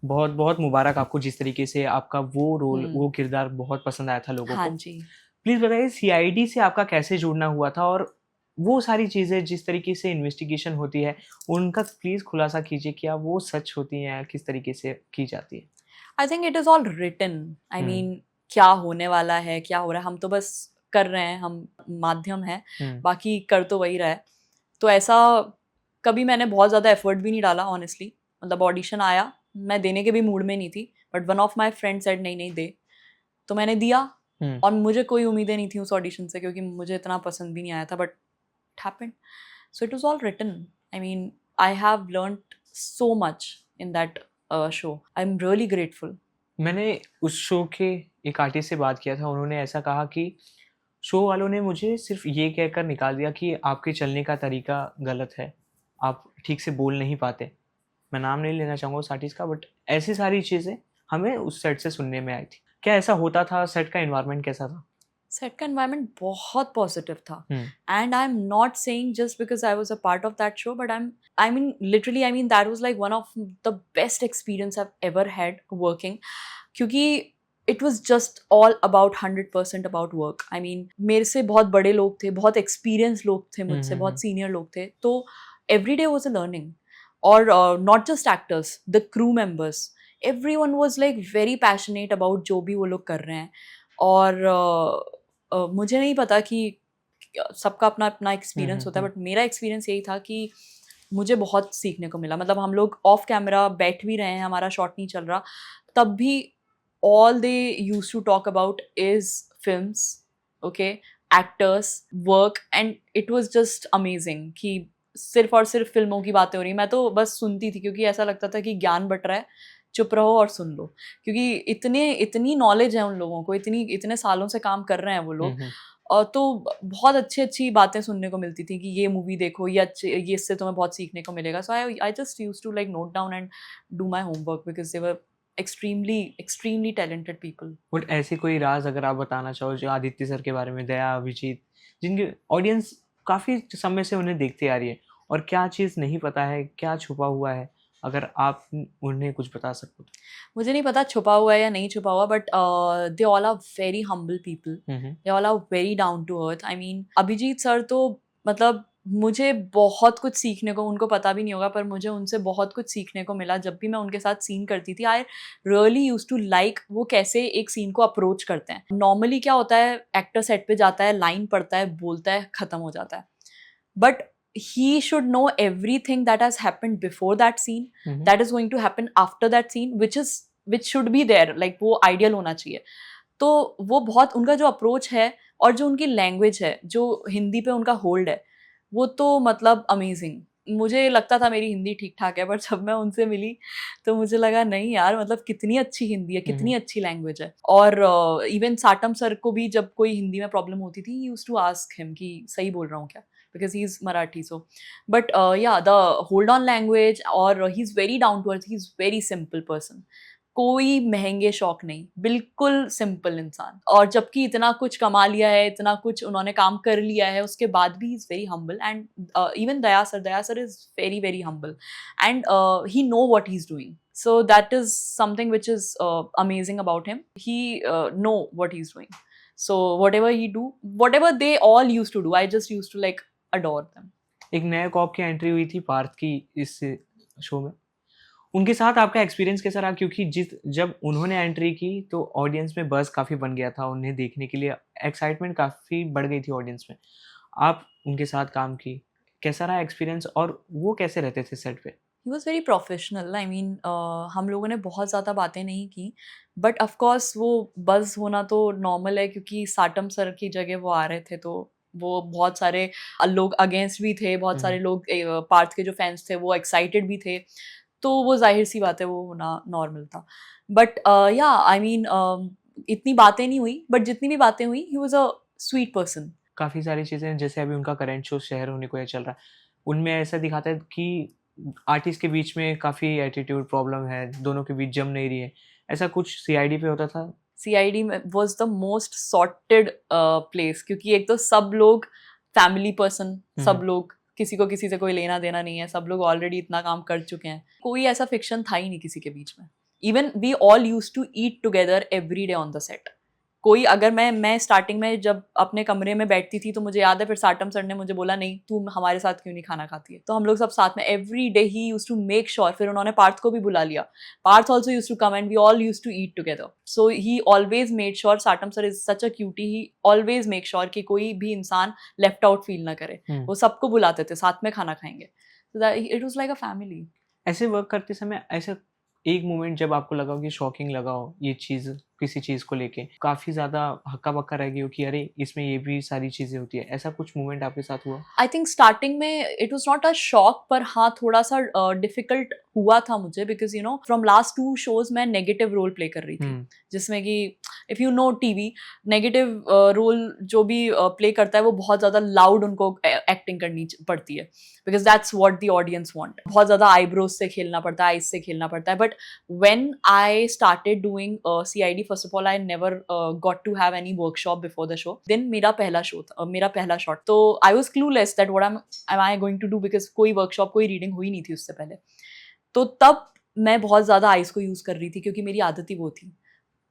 बहुत बहुत मुबारक आपको, जिस तरीके से आपका वो रोल, वो किरदार बहुत पसंद आया था लोगों हाँ को। जी। प्लीज बताइए सीआईडी से आपका कैसे जुड़ना हुआ था, और वो सारी चीजें जिस तरीके से इन्वेस्टिगेशन होती है उनका प्लीज खुलासा कीजिए, क्या वो सच होती हैं, किस तरीके से की जाती है? I think it is all written. I mean क्या होने वाला है, क्या हो रहा है, हम तो बस कर रहे हैं, हम माध्यम हैं, बाकी कर तो वही रहा है. तो ऐसा कभी मैंने बहुत ज़्यादा एफर्ट भी नहीं डाला ऑनेस्टली. मतलब ऑडिशन आया, मैं देने के भी मूड में नहीं थी, but one of my friend said नहीं नहीं दे, तो मैंने दिया. और मुझे कोई उम्मीदें नहीं थी उस ऑडिशन से, क्योंकि मुझे इतना पसंद भी नहीं आया था, but it happened. So it was all written. I mean I have learned so much in that show. I am really grateful. मैंने उस शो के एक आर्टिस्ट से बात किया था, उन्होंने ऐसा कहा कि शो वालों ने मुझे सिर्फ ये कहकर निकाल दिया कि आपके चलने का तरीका गलत है, आप ठीक से बोल नहीं पाते. मैं नाम नहीं लेना चाहूँगा उस आर्टिस्ट का, बट ऐसी सारी चीज़ें हमें उस सेट से सुनने में आई थी. क्या ऐसा होता था? सेट का एनवायरनमेंट कैसा था? सेट का एनवायरनमेंट बहुत पॉजिटिव था. And I am not saying just because I was a part of that show, but I mean literally, I mean that was like one of the best experience I have ever had working. क्योंकि it was just all about 100% about work. I mean मेरे से बहुत बड़े लोग थे, बहुत experience लोग थे मुझसे, बहुत सीनियर लोग थे, तो every day was a learning. और not just actors, the crew members, everyone was like very passionate about जो भी वो लोग कर रहे हैं. और मुझे नहीं पता कि सबका अपना अपना एक्सपीरियंस होता है, बट मेरा एक्सपीरियंस यही था कि मुझे बहुत सीखने को मिला. मतलब हम लोग ऑफ कैमरा बैठ भी रहे हैं, हमारा शॉट नहीं चल रहा, तब भी all they used to talk about is films, okay, actors, work, and it was just amazing कि सिर्फ और सिर्फ फिल्मों की बातें हो रही. मैं तो बस सुनती थी, क्योंकि ऐसा लगता था कि ज्ञान बट रहा है, चुप रहो और सुन लो, क्योंकि इतनी नॉलेज है उन लोगों को, इतने सालों से काम कर रहे हैं वो लोग. और तो बहुत अच्छी बातें सुनने को मिलती थी कि ये मूवी देखो, ये इससे तुम्हें बहुत सीखने को मिलेगा. So I just used to like note down and do my homework, because they were extremely talented people. But ऐसी कोई राज अगर आप बताना चाहो जो आदित्य सर के बारे में, दया, अभिजीत, जिनकी ऑडियंस काफ़ी समय से उन्हें देखती आ रही है, और क्या चीज़ नहीं पता है, क्या छुपा हुआ है, अगर आप उन्हें कुछ बता सको तो? मुझे नहीं पता छुपा हुआ है या नहीं छुपा हुआ, but they all are very humble people, they all are very down to earth. I mean Abhijeet sir तो मतलब मुझे बहुत कुछ सीखने को, उनको पता भी नहीं होगा, पर मुझे उनसे बहुत कुछ सीखने को मिला. जब भी मैं उनके साथ सीन करती थी, I really used to like वो कैसे एक सीन को अप्रोच करते हैं. नॉर्मली क्या होता है, एक्टर सेट पे जाता है, लाइन पढ़ता है, बोलता है, खत्म हो जाता है. But he should know everything that has happened before that scene, that is going to happen after that scene, which should be there, like वो ideal होना चाहिए. तो वो बहुत, उनका जो अप्रोच है और जो उनकी लैंग्वेज है, जो हिंदी पे उनका होल्ड है, वो तो मतलब अमेजिंग. मुझे लगता था मेरी हिंदी ठीक ठाक है, पर जब मैं उनसे मिली तो मुझे लगा नहीं यार, मतलब कितनी अच्छी हिंदी है, कितनी अच्छी लैंग्वेज है. और इवन साटम सर को भी जब कोई हिंदी में प्रॉब्लम होती थी, यूज्ड टू आस्क हिम कि सही बोल रहा हूँ क्या, because he's Marathi. So, but yeah, the hold on language, or he's very down to earth. He's very simple person. कोई महंगे शौक नहीं, बिल्कुल सिंपल इंसान. और जबकि इतना कुछ कमा लिया है, इतना कुछ उन्होंने काम कर लिया है, उसके बाद भी he's very humble. And even Daya sir is very very humble, and he know what he's doing. So that is something which is amazing about him. He know what he's doing. So whatever he do, whatever they all used to do, I just used to like adore them. एक नए corp की entry हुई थी पार्थ की इस show में, उनके साथ आपका एक्सपीरियंस कैसा रहा? क्योंकि जब उन्होंने एंट्री की तो ऑडियंस में बज़ काफ़ी बन गया था, उन्हें देखने के लिए एक्साइटमेंट काफ़ी बढ़ गई थी ऑडियंस में. आप उनके साथ काम की, कैसा रहा एक्सपीरियंस, और वो कैसे रहते थे सेट पे? He was very professional. I mean, हम लोगों ने बहुत ज़्यादा बातें नहीं की, बट ऑफकोर्स वो बज़ होना तो नॉर्मल है, क्योंकि साटम सर की जगह वो आ रहे थे, तो वो बहुत सारे लोग अगेंस्ट भी थे, बहुत सारे लोग पार्थ के जो फैंस थे वो एक्साइटेड भी थे, तो वो जाहिर सी बात है, वो होना नॉर्मल था. बट या आई मीन इतनी बातें नहीं हुई, बट जितनी भी बातें हुई, he was a sweet person. काफ़ी सारी चीज़ें, जैसे अभी उनका करंट शो शहर होने को ये चल रहा है, उनमें ऐसा दिखाता है कि आर्टिस्ट के बीच में काफ़ी एटीट्यूड प्रॉब्लम है, दोनों के बीच जम नहीं रही है. ऐसा कुछ सीआईडी पे होता था? CID was the most sorted place, क्योंकि एक तो सब लोग फैमिली पर्सन, सब लोग, किसी को किसी से कोई लेना देना नहीं है, सब लोग ऑलरेडी इतना काम कर चुके हैं, कोई ऐसा फिक्शन था ही नहीं किसी के बीच में. Even we all used to eat together every day on the set. कोई अगर मैं स्टार्टिंग में जब अपने कमरे में बैठती थी तो मुझे याद है फिर साटम सर ने मुझे बोला नहीं तू हमारे साथ क्यों नहीं खाना खाती है, तो हम लोग सब साथ में एवरी डे ही यूज्ड टू मेक श्योर, फिर उन्होंने पार्थ को भी बुला लिया, Parth also used to come and we all used to eat together, so he always made sure, Satam sir is such a cutie, he always make sure कि कोई भी इंसान लेफ्ट आउट फील ना करे, वो सबको बुलाते थे साथ में खाना खाएंगे, so that it was like a family. ऐसे वर्क करते समय ऐसा एक मोमेंट जब आपको लगा हो कि शॉकिंग लगा हो ये चीज़ किसी चीज़ को लेके काफ़ी ज़्यादा हक्का बक्का रह गई हो कि अरे इसमें ये भी सारी चीज़ें होती है, ऐसा कुछ मोमेंट आपके साथ हुआ? आई थिंक स्टार्टिंग में it was not a shock, पर हाँ थोड़ा सा डिफिकल्ट हुआ था मुझे, because you know from last 2 shows मैं नेगेटिव रोल प्ले कर रही थी, जिसमें कि if you know TV negative role जो भी प्ले करता है वो बहुत ज़्यादा लाउड उनको एक्टिंग करनी पड़ती है, because that's what the audience want, बहुत ज़्यादा आईब्रोज से खेलना पड़ता है, आइज से खेलना पड़ता है, but when I started doing CID, first of all, I never got to have any workshop before the show. Then मेरा पहला शो था, मेरा पहला शॉट, तो I was clueless that what am I going to do, because कोई workshop कोई reading हुई नहीं थी उससे पहले, तो तब मैं बहुत ज़्यादा आइस को यूज़ कर रही थी क्योंकि मेरी आदत ही वो थी,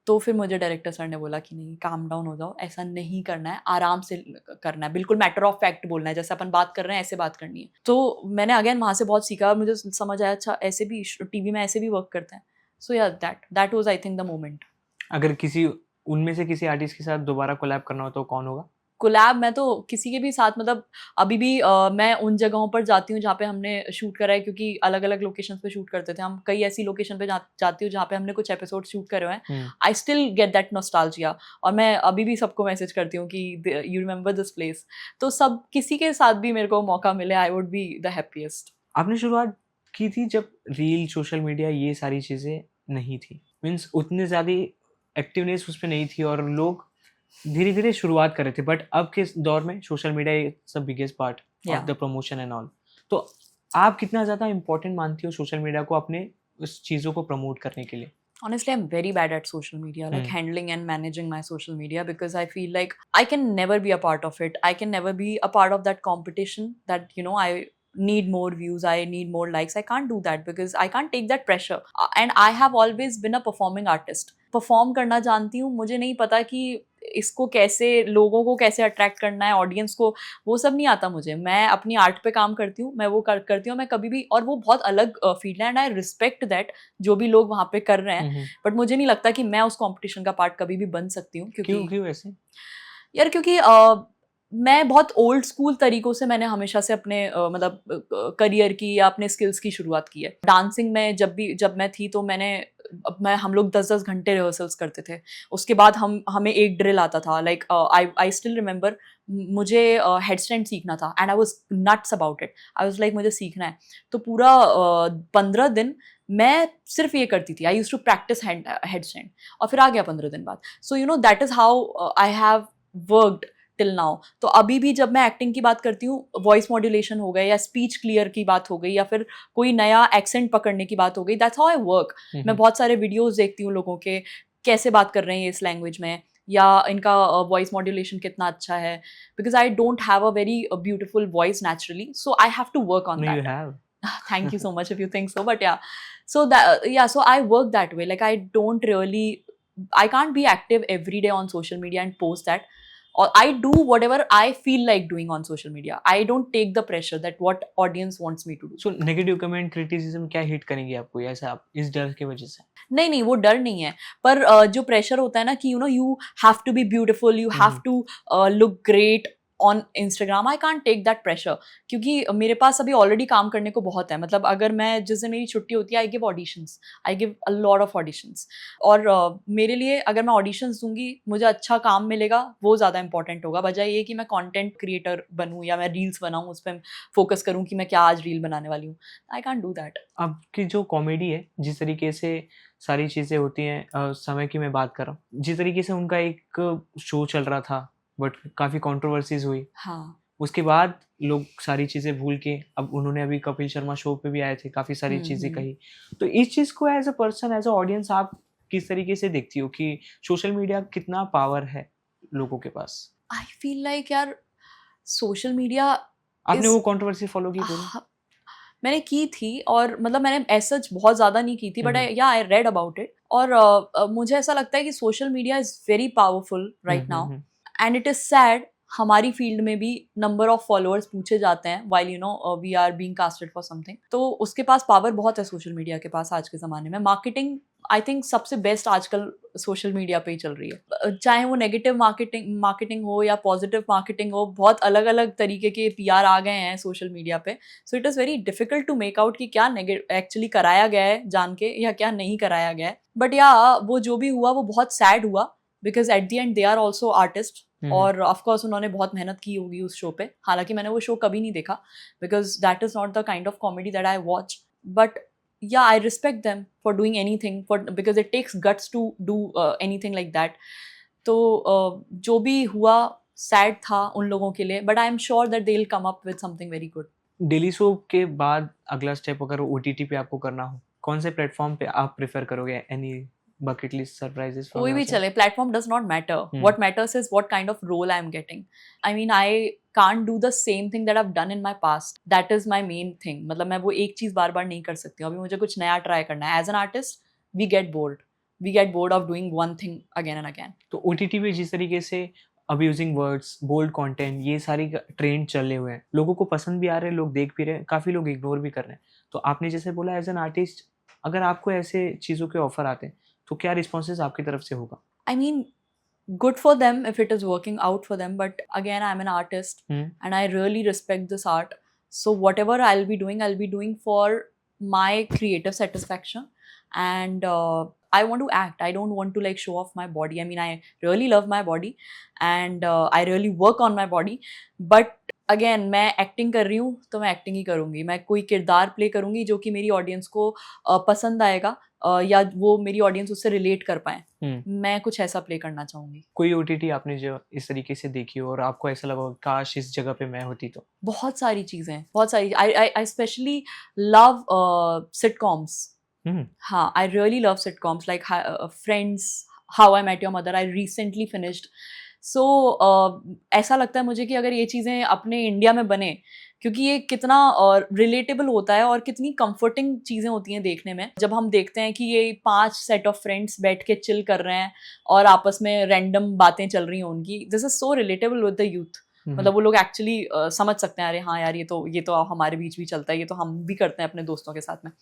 तो फिर मुझे डायरेक्टर सर ने बोला कि नहीं काम डाउन हो जाओ, ऐसा नहीं करना है, आराम से करना है, बिल्कुल मैटर ऑफ फैक्ट बोलना है, जैसे अपन बात कर रहे हैं ऐसे बात करनी है, तो मैंने अगेन वहाँ से बहुत सीखा, मुझे समझ आया अच्छा ऐसे भी टीवी में ऐसे भी वर्क करते हैं, सो या that was I think the moment. अगर किसी उनमें से किसी आर्टिस्ट के साथ दोबारा कोलैब करना हो तो कौन होगा? कोलैब मैं तो किसी के भी साथ, मतलब अभी भी मैं उन जगहों पर जाती हूँ जहाँ पे हमने शूट करा है, क्योंकि अलग अलग लोकेशंस पे शूट करते थे हम, कई ऐसी लोकेशन पे जाती हूँ जहाँ पे हमने कुछ एपिसोड शूट करे हुए हैं, I still get that nostalgia, और मैं अभी भी सबको मैसेज करती हूँ कि यू रिमेंबर दिस प्लेस, तो सब किसी के साथ भी मेरे को मौका मिले I would be the happiest. आपने शुरुआत की थी जब रील सोशल मीडिया ये सारी चीज़ें नहीं थी, मीन्स उतनी ज़्यादा एक्टिवनेस उस पर नहीं थी और लोग धीरे धीरे शुरुआत कर रहे थे, बट अब के दौर में social media is the biggest part of the promotion and all, तो आप कितना ज़्यादा इम्पोर्टेंट मानती हो सोशल मीडिया को अपने उस चीज़ों को प्रमोट करने के लिए? Honestly, I'm very bad at social media, like handling and managing my social media, because I feel like I can never be a part of it. I can never be a part of that competition that, you know, I need more views, I need more likes. I can't do that because I can't take that pressure. And I have always been a performing artist. Perform करना जानती हूँ, मुझे नहीं पता कि इसको कैसे लोगों को कैसे अट्रैक्ट करना है, ऑडियंस को, वो सब नहीं आता मुझे. मैं अपनी आर्ट पे काम करती हूँ, मैं वो करती हूँ, मैं कभी भी, और वो बहुत अलग फील्ड है एंड आई रिस्पेक्ट दैट जो भी लोग वहाँ पे कर रहे हैं, बट मुझे नहीं लगता कि मैं उस कॉम्पिटिशन का पार्ट कभी भी बन सकती हूँ. क्यों ऐसे? यार क्योंकि मैं बहुत ओल्ड स्कूल तरीकों से मैंने हमेशा से अपने मतलब करियर की या अपने स्किल्स की शुरुआत की है. डांसिंग में जब मैं थी तो हम लोग 10-10 घंटे रिहर्सल्स करते थे. उसके बाद हमें एक ड्रिल आता था, लाइक आई स्टिल रिमेंबर, मुझे हेडस्टैंड सीखना था and I was nuts about it. I was like मुझे सीखना है, तो पूरा 15 दिन मैं सिर्फ ये करती थी. I used to practise headstand, और फिर आ गया 15 दिन बाद. So you know that is how I have worked till now. तो अभी भी जब मैं एक्टिंग की बात करती हूँ, वॉइस मॉड्यूलेशन हो गए या स्पीच क्लियर की बात हो गई या फिर कोई नया एक्सेंट पकड़ने की बात हो गई, दैट्स हाउ आई वर्क. मैं बहुत सारे वीडियोस देखती हूँ लोगों के, कैसे बात कर रहे हैं इस लैंग्वेज में, या इनका वॉइस मॉड्यूलेशन कितना अच्छा है, because I don't have a very beautiful voice naturally, so I have to work on that. Thank you so much if you think so, but so I work that way. Like I can't be active every day on social media and post that. Or I do whatever I feel like doing on social media. I don't take the pressure that what audience wants me to do. So negative comment, criticism क्या hit करेंगे आपको, ऐसा आप इस डर की वजह से? नहीं, वो डर नहीं है, पर जो प्रेशर होता है ना कि you have to be beautiful, you have to look great on Instagram, I can't take that pressure, क्योंकि मेरे पास अभी ऑलरेडी काम करने को बहुत है. मतलब अगर मैं जिस दिन मेरी छुट्टी होती है, I give a lot of auditions, और मेरे लिए अगर मैं ऑडिशंस दूंगी, मुझे अच्छा काम मिलेगा, वो ज़्यादा इंपॉर्टेंट होगा, बजाय ये कि मैं कंटेंट क्रिएटर बनूँ या मैं रील्स बनाऊँ, उस पर फोकस करूँ कि मैं क्या आज रील बनाने वाली हूँ. I can't do that. आपकी जो कॉमेडी है, जिस तरीके से सारी चीज़ें होती हैं, समय की मैं बात कर रहा हूँ, जिस तरीके से उनका एक शो चल रहा था बट काफ़ी कंट्रोवर्सीज हुई, हाँ, उसके बाद लोग सारी चीज़ें भूल के, अब उन्होंने अभी कपिल शर्मा शो पे भी आए थे, काफ़ी सारी चीज़ें कही, तो इस चीज़ को as a person, as a audience, आप किस तरीके से देखती हो कि सोशल मीडिया कितना पावर है लोगों के पास? आई फील लाइक यार सोशल मीडिया, आपने वो कंट्रोवर्सी फॉलो की पूरी? मैंने की थी, और मतलब मैंने ऐसा बहुत ज़्यादा नहीं की थी, but I read about it. और मुझे ऐसा लगता है कि social media is very powerful right now, and it is sad हमारी फील्ड में भी नंबर ऑफ फॉलोअर्स पूछे जाते हैं while we are being casted for something. तो उसके पास पावर बहुत है सोशल मीडिया के पास आज के ज़माने में। मार्केटिंग आई थिंक सबसे बेस्ट आजकल सोशल मीडिया पे ही चल रही है, चाहे वो नेगेटिव मार्केटिंग हो या पॉजिटिव मार्केटिंग हो। बहुत अलग अलग तरीके के PR आ गए हैं सोशल मीडिया पे, so it is very difficult to make out कि क्या एक्चुअली कराया गया है जान के या क्या नहीं कराया गया है। बट या वो जो भी हुआ वो बहुत सैड हुआ, because at the end they are also artist, और ऑफ कोर्स उन्होंने बहुत मेहनत की होगी उस शो पे। हालांकि मैंने वो शो कभी नहीं देखा, because that is not the kind of comedy that I watch, but yeah, I respect them for doing anything, because it takes guts to do anything like that. तो जो भी हुआ सैड था उन लोगों के लिए, but I am sure that they'll come up with something very good. Daily show के बाद अगला स्टेप अगर OTT पे आपको करना हो, कौन से प्लेटफॉर्म पे आप प्रेफर करोगे? Any bucket list surprises from कोई भी your side? चले, platform does not matter. What matters is what kind of role I am getting. I mean, I can't do the same thing that I've done in my past. That is my main thing. मतलब मैं वो एक चीज़ बार बार नहीं कर सकती हूँ। अभी मुझे कुछ नया ट्राई करना है। As an artist, we get bored. We get bored of doing one thing again and again. तो OTT पे जिस तरीके से अब्यूजिंग वर्ड्स, बोल्ड कंटेंट, ये सारी ट्रेंड चले हुए हैं, लोगों को पसंद भी आ रहे हैं, लोग देख भी रहे हैं, काफ़ी लोग इग्नोर भी कर रहे हैं। तो आपने जैसे बोला एज एन आर्टिस्ट, अगर आपको ऐसे चीज़ों के ऑफर आते हैं तो क्या रिस्पॉन्सेज आपकी तरफ से होगा? I mean, good for them if it is working out for them, but again, I'm an artist and I really respect this art. So whatever I'll be doing for my creative satisfaction, and I want to act. I don't want to like show off my body. I mean, I really love my body and I really work on my body, but again मैं acting कर रही हूँ तो मैं acting ही करूँगी। मैं कोई किरदार प्ले करूँगी जो कि मेरी ऑडियंस को पसंद आएगा, या वो मेरी ऑडियंस उससे रिलेट कर पाए। मैं कुछ ऐसा प्ले करना चाहूँगी। कोई OTT आपने जो इस तरीके से देखी हो और आपको ऐसा लगा हो काश इस जगह पे मैं होती तो? बहुत सारी चीज़ें, बहुत सारी। I specially love sitcoms. हाँ, I really love sitcoms like Friends, How I Met Your Mother. I recently finished. So ऐसा लगता है मुझे कि अगर ये चीज़ें अपने इंडिया में बने, क्योंकि ये कितना रिलेटेबल होता है और कितनी कंफर्टिंग चीज़ें होती हैं देखने में। जब हम देखते हैं कि ये 5 सेट ऑफ फ्रेंड्स बैठ के चिल कर रहे हैं और आपस में रैंडम बातें चल रही हैं उनकी, this is so relatable with the youth. मतलब वो लोग एक्चुअली समझ सकते हैं, अरे हाँ यार, ये तो हमारे बीच भी चलता है, ये तो हम भी करते हैं अपने दोस्तों के साथ में।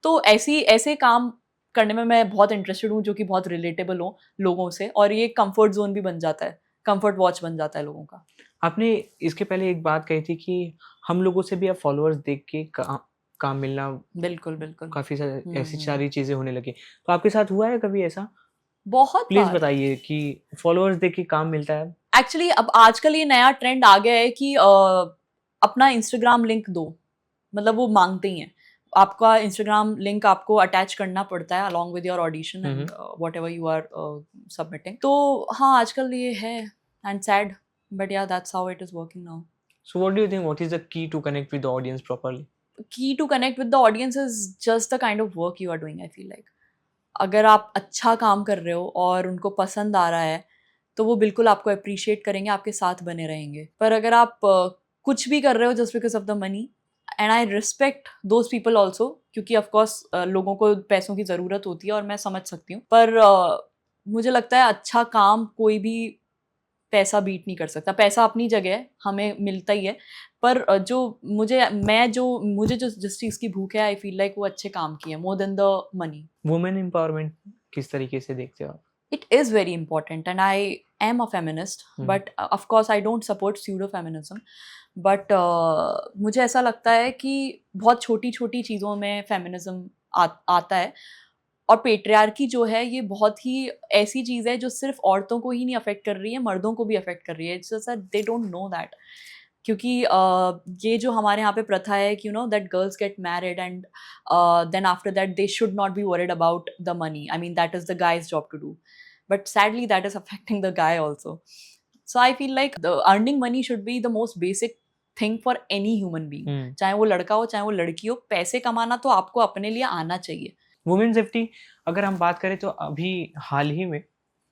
तो ऐसे काम करने में मैं बहुत इंटरेस्टेड हूँ जो कि बहुत रिलेटेबल हो लोगों से, और ये कंफर्ट जोन भी बन जाता है, कंफर्ट वॉच बन जाता है लोगों का। आपने इसके पहले एक बात कही थी कि हम लोगों से भी अब फॉलोअर्स देख के काम मिलना, बिल्कुल बिल्कुल, काफ़ी सारी ऐसी सारी चीज़ें होने लगी। तो आपके साथ हुआ है कभी ऐसा? बहुत प्लीज़ बार। बताइए कि फॉलोअर्स देख के काम मिलता है? एक्चुअली अब आजकल ये नया ट्रेंड आ गया है कि अपना इंस्टाग्राम लिंक दो, मतलब वो मांगते ही हैं। आपका इंस्टाग्राम लिंक आपको अटैच करना पड़ता है along with your audition and whatever you are submitting. तो हाँ, आजकल ये है, and sad, but yeah that's how it is working now. So what do you think, what is the key to connect with the audience properly? Key to connect with the audience is just the kind of work you are doing. I feel like अगर आप अच्छा काम कर रहे हो और उनको पसंद आ रहा है तो वो बिल्कुल आपको अप्रिशिएट करेंगे, आपके साथ बने रहेंगे। पर अगर आप कुछ भी कर रहे हो just because of the money, and I respect those people also, क्योंकि ऑफकोर्स लोगों को पैसों की ज़रूरत होती है और मैं समझ सकती हूँ, पर मुझे लगता है अच्छा काम कोई भी पैसा बीट नहीं कर सकता। पैसा अपनी जगह है, हमें मिलता ही है, पर मुझे जो जिस चीज़ की भूख है, आई फील लाइक वो अच्छे काम की है more than the money. Women empowerment किस तरीके से देखते हो आप? It is very important, and I am a feminist, but of course I don't support pseudo feminism, but मुझे ऐसा लगता है कि बहुत छोटी छोटी चीज़ों में फेमिनिज्म आता है, और पेट्रियार्की जो है ये बहुत ही ऐसी चीज़ है जो सिर्फ औरतों को ही नहीं अफेक्ट कर रही है, मर्दों को भी अफेक्ट कर रही है। It's just they don't know that, क्योंकि ये जो हमारे यहाँ पे प्रथा है कि that girls get married and then after that they should not be worried about the money. I mean that is the guy's job to do, but sadly that is affecting the guy also. So I feel like the earning money should be the most basic thing for any human being. चाहे वो लड़का हो चाहे वो लड़की हो, पैसे कमाना तो आपको अपने लिए आना चाहिए। वुमेन सेफ्टी अगर हम बात करें तो अभी हाल ही में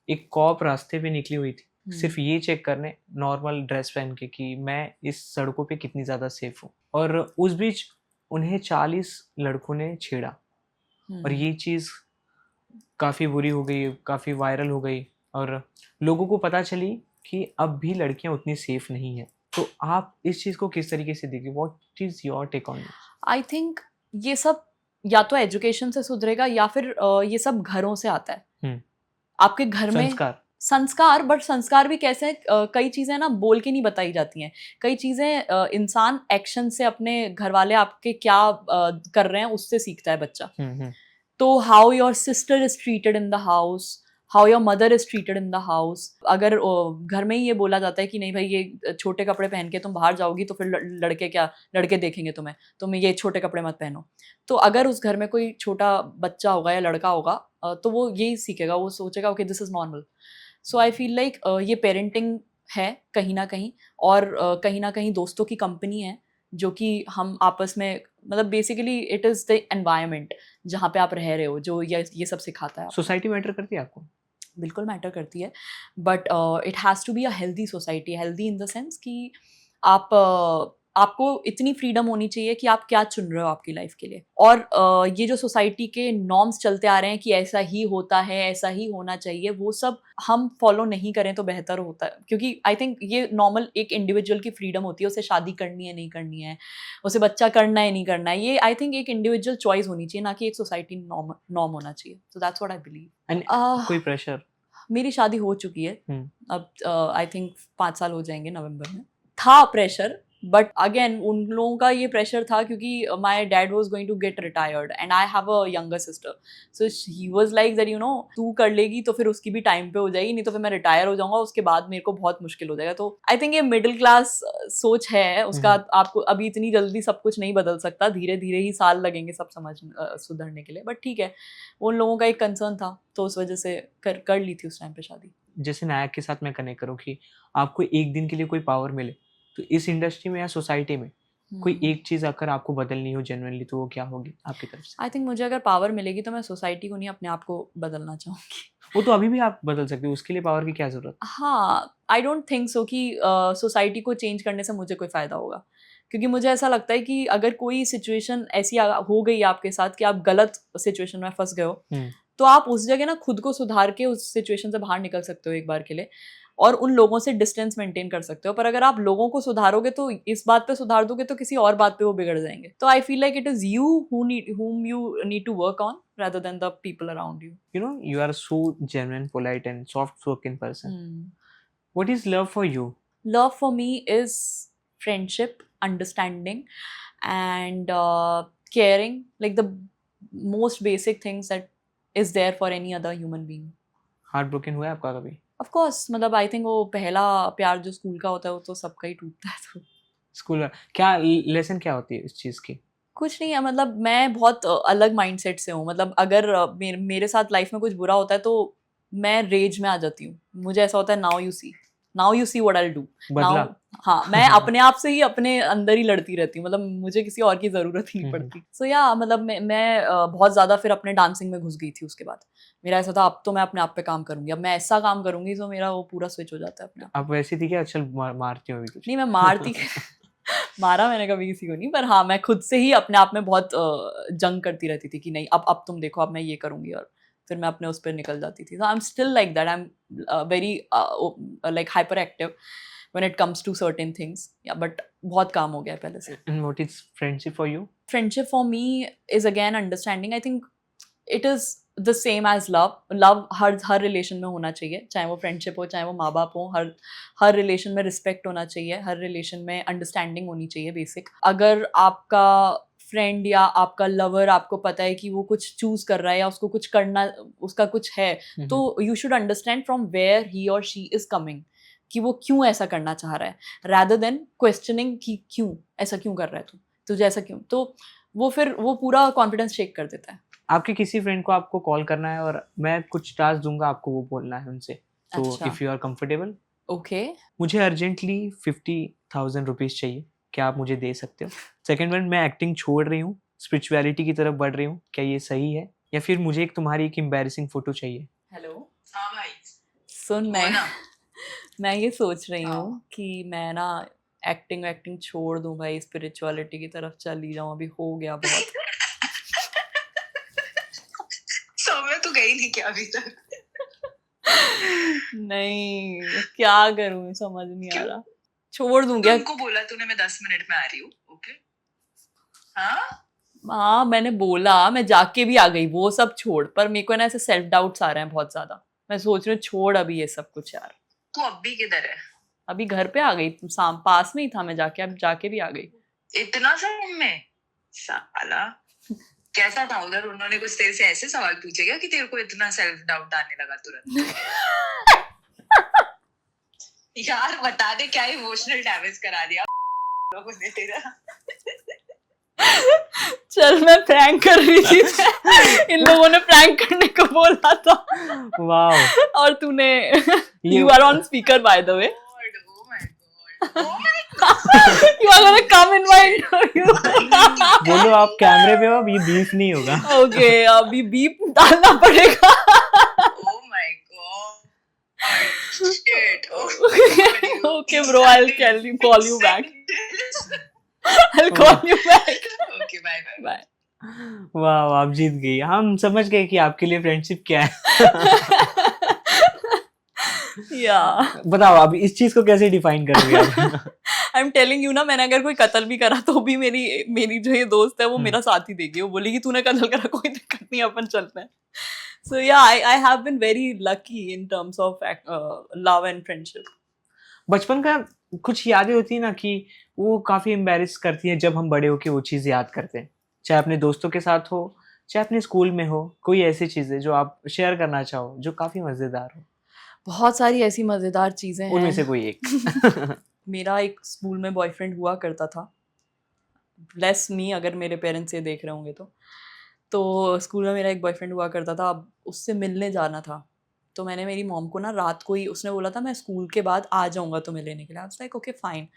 एक कॉप रास्ते पे निकली हुई थी, सिर्फ ये चेक करने नॉर्मल ड्रेस पहन के कि मैं इस सड़कों पे कितनी ज़्यादा सेफ हूँ, और उस बीच उन्हें 40 लड़कों ने छेड़ा, और ये चीज़ काफ़ी बुरी हो गई, काफ़ी वायरल हो गई और लोगों को पता चली कि अब भी लड़कियां उतनी सेफ नहीं है। तो आप इस चीज़ को किस तरीके से देखिए? What is your take on this? I think ये सब या तो एजुकेशन से सुधरेगा या फिर ये सब घरों से आता है। हम्म। आपके घर में संस्कार। संस्कार, बट संस्कार भी कैसे हैं? कई चीजें ना बोल के नहीं बताई जाती हैं। कई चीजें इंसान एक्शन से, अपने घर वाले आपके क्या कर रहे हैं उससे सीखता है बच्चा। हम्म। तो how your sister is treated in the house, how your mother is treated in the house. अगर घर में ही ये बोला जाता है कि नहीं भाई ये छोटे कपड़े पहन के तुम बाहर जाओगी तो फिर लड़के देखेंगे तुम ये छोटे कपड़े मत पहनो। तो अगर उस घर में कोई छोटा बच्चा होगा या लड़का होगा तो वो यही सीखेगा, वो सोचेगा okay this is normal. So I feel like ये पेरेंटिंग है कहीं ना कहीं, और कहीं ना कहीं दोस्तों की कंपनी है जो कि हम आपस में, मतलब basically it is the environment जहाँ पे आप रह रहे हो जो ये सब सिखाता है आपको। सोसाइटी मैटर करती है आपको? बिल्कुल मैटर करती है, but it has to be a healthy society. Healthy in the sense कि आप आपको इतनी फ्रीडम होनी चाहिए कि आप क्या चुन रहे हो आपकी लाइफ के लिए। और ये जो सोसाइटी के नॉर्म्स चलते आ रहे हैं कि ऐसा ही होता है, ऐसा ही होना चाहिए, वो सब हम फॉलो नहीं करें तो बेहतर होता है। क्योंकि आई थिंक ये नॉर्मल एक इंडिविजुअल की फ्रीडम होती है, उसे शादी करनी है नहीं करनी है, उसे बच्चा करना है नहीं करना है, ये आई थिंक एक इंडिविजुअल चॉइस होनी चाहिए, ना कि एक सोसाइटी नॉर्म होना चाहिए। So that's what I believe. And कोई प्रेशर? मेरी शादी हो चुकी है, अब आई थिंक 5 साल हो जाएंगे नवंबर में। था प्रेशर, बट अगेन उन लोगों का ये प्रेशर था क्योंकि my dad was going to get retired and I have a younger sister, so he was like that you know तू कर लेगी तो फिर उसकी भी टाइम पे हो जाएगी, नहीं तो फिर मैं रिटायर हो जाऊंगा, उसके बाद मेरे को बहुत मुश्किल हो जाएगा। तो आई थिंक ये मिडिल क्लास सोच है उसका। आपको अभी इतनी जल्दी सब कुछ नहीं बदल सकता, धीरे धीरे ही साल लगेंगे सब सुधरने के लिए, बट ठीक है, उन लोगों का एक कंसर्न था तो उस वजह से कर ली थी उस टाइम पे शादी। जैसे नायक के साथ मैं कनेक्ट करूँ कि आपको एक दिन के लिए कोई पावर मिले, तो इस इंडस्ट्री में या सोसाइटी में कोई एक चीज अगर आपको बदलनी हो जेन्युइनली, तो वो क्या होगी आपकी तरफ से? आई थिंक मुझे अगर पावर मिलेगी तो मैं सोसाइटी को नहीं, अपने आप को बदलना चाहूँगी। वो तो अभी भी आप बदल सकते हो, उसके लिए पावर की क्या जरूरत? हाँ, आई डोंट थिंक सो कि सोसाइटी को चेंज करने से मुझे कोई फ़ायदा होगा, क्योंकि मुझे ऐसा लगता है कि अगर कोई सिचुएशन ऐसी हो गई आपके साथ कि आप गलत सिचुएशन में फंस गए हो, तो आप उस जगह ना खुद को सुधार के उस सिचुएशन से बाहर निकल सकते हो एक बार के लिए, और उन लोगों से डिस्टेंस मेंटेन कर सकते हो। पर अगर आप लोगों को सुधारोगे तो इस बात पे सुधार दोगे तो किसी और बात पे वो बिगड़ जाएंगे। तो आई feel like it is you whom you need to work on rather than the people around you. You know, you are so genuine, polite and soft spoken person. What is love for you? Love for me is friendship, understanding, and caring, like the most basic things that is there for any other human being. Heartbroken हुआ है आपका कभी? Of course, मतलब I think वो पहला प्यार जो school का होता है वो तो सबका ही टूटता है। तो स्कूल क्या लेसन क्या होती है इस चीज की? कुछ नहीं है, मतलब मैं बहुत अलग माइंडसेट से हूँ। मतलब अगर मेरे साथ लाइफ में कुछ बुरा होता है तो मैं रेज में आ जाती हूँ। मुझे ऐसा होता है now you see what I will do बदला? हाँ, मैं अपने आप से ही अपने अंदर ही लड़ती रहती हूँ, मतलब मुझे किसी और की जरूरत ही नहीं पड़ती। सो या मतलब मैं बहुत ज्यादा फिर अपने डांसिंग में घुस गई थी। उसके बाद मेरा ऐसा था अब तो मैं अपने आप पे काम करूंगी, अब मैं ऐसा काम करूंगी तो मेरा वो पूरा स्विच हो जाता है अपने आप। आप वैसी थी क्या? अच्छा मारती हो अभी कुछ? नहीं, मैं मारती मारा मैंने कभी किसी को नहीं, पर हाँ मैं खुद से ही अपने आप में बहुत जंग करती रहती थी कि नहीं अब तुम देखो अब मैं ये करूंगी, और फिर मैं अपने उस पर निकल जाती थी। I am still like that, I am very like hyper active when it comes to certain things, yeah, but बहुत काम हो गया है पहले से। And what is friendship for you? Friendship for me is again understanding. I think it is the same as love her relation में होना चाहिए, चाहे वो फ्रेंडशिप हो चाहे वो माँ बाप हो, हर रिलेशन में रिस्पेक्ट होना चाहिए, हर रिलेशन में अंडरस्टैंडिंग होनी चाहिए बेसिक। अगर आपका फ्रेंड या आपका लवर आपको पता है कि वो कुछ चूज कर रहा है या उसको कुछ करना, उसका कुछ है, तो you should understand from where he और शी इज कमिंग, कि वो क्यों ऐसा करना चाह रहा है, rather than questioning कि क्यों ऐसा क्यों कर रहा है तुझे ऐसा क्यों, तो वो फिर वो पूरा कॉन्फिडेंस शेक कर देता है। आपके किसी फ्रेंड को आपको कॉल करना है और मैं कुछ टास्क दूंगा आपको, वो बोलना है उनसे, तो if you are comfortable? Okay. मुझे अर्जेंटली 50,000 रुपीज चाहिए, क्या आप मुझे दे सकते हो? सेकेंड वन, मैं एक्टिंग छोड़ रही हूँ, स्पिरिचुअलिटी की तरफ बढ़ रही हूँ, क्या ये सही है? या फिर मुझे तुम्हारी एक एम्बैरेसिंग फोटो चाहिए। हेलो, हाँ भाई सुन, मैं ये सोच रही हूँ कि मैं ना एक्टिंग छोड़ दूँ भाई, स्पिरिचुअलिटी की तरफ चल ही जाऊँ, अभी हो गया बहुत। सौम्य तो गई नहीं। क्या अभी तक? नहीं, क्या करूं समझ नहीं आ क्यों? रहा। छोड़ दूं क्या? तुमको बोला तूने मैं 10 मिनट में आ रही हूँ, ओके? हाँ, हाँ मैंने बोला, मैं जाके भी आ गई, वो सब छोड़, पर मेरे को ना ऐसे सेल्फ डाउट्स आ रहे हैं बहुत ज्यादा। मैं सोच रही हूँ छोड़ अभी ये सब कुछ यार। तू अभी किधर है? अभी घर पे आ गई, पास में ही था मैं, जाके अब जाके भी आ गई। इतना समय में? साला कैसा था उधर? उन्होंने कुछ तेरे से ऐसे सवाल पूछे क्या कि तेरे को इतना सेल्फ डाउट आने लगा तुरंत? यार बता दे, क्या इमोशनल डैमेज करा दिया लोगों ने तेरा? चल मैं प्रैंक कर रही थी। इन लोगों ने प्रैंक करने को बोला था। वाओ, और तूने you are on speaker by the way. Oh my god! You are gonna come in my interview. बोलो आप कैमरे पे हो, अब ये बीफ नहीं होगा। Okay, अभी बीप डालना पड़ेगा। Oh my god! Shit! Okay, bro, I'll call you back. I'll call you back. Okay, bye bye. Bye. वाह, आप जीत गई। हम समझ गए कि आपके लिए फ्रेंडशिप क्या है। Yeah. बताओ आप इस चीज को कैसे डिफाइन करोगे आप? I'm telling you ना, मैंने अगर कोई कत्ल भी करा तो भी मेरी जो ये दोस्त है वो मेरा साथ ही देगी। वो बोलेगी तूने कत्ल करा, कोई दिक्कत नहीं, अपन चलते हैं। So yeah, I have been very lucky in terms of love and friendship. बचपन का कुछ यादें होती है ना कि वो काफी एम्बैरेस करती है जब हम बड़े होके वो चीज याद करते हैं, चाहे अपने दोस्तों के साथ हो, चाहे अपने स्कूल में हो। कोई ऐसी चीजें जो आप शेयर करना चाहो जो काफी मजेदार हो? बहुत सारी ऐसी मजेदार चीजें हैं। उनमें से कोई एक। मेरा एक स्कूल में बॉयफ्रेंड हुआ करता था। ब्लेस मी, अगर मेरे पेरेंट्स ये देख रहे होंगे तो स्कूल में मेरा एक बॉयफ्रेंड हुआ करता था। अब उससे मिलने जाना था, तो मैंने मेरी मॉम को ना रात को ही, उसने बोला था मैं स्कूल के बाद आ जाऊँगा तुम्हें लेने के लिए। I was like okay fine.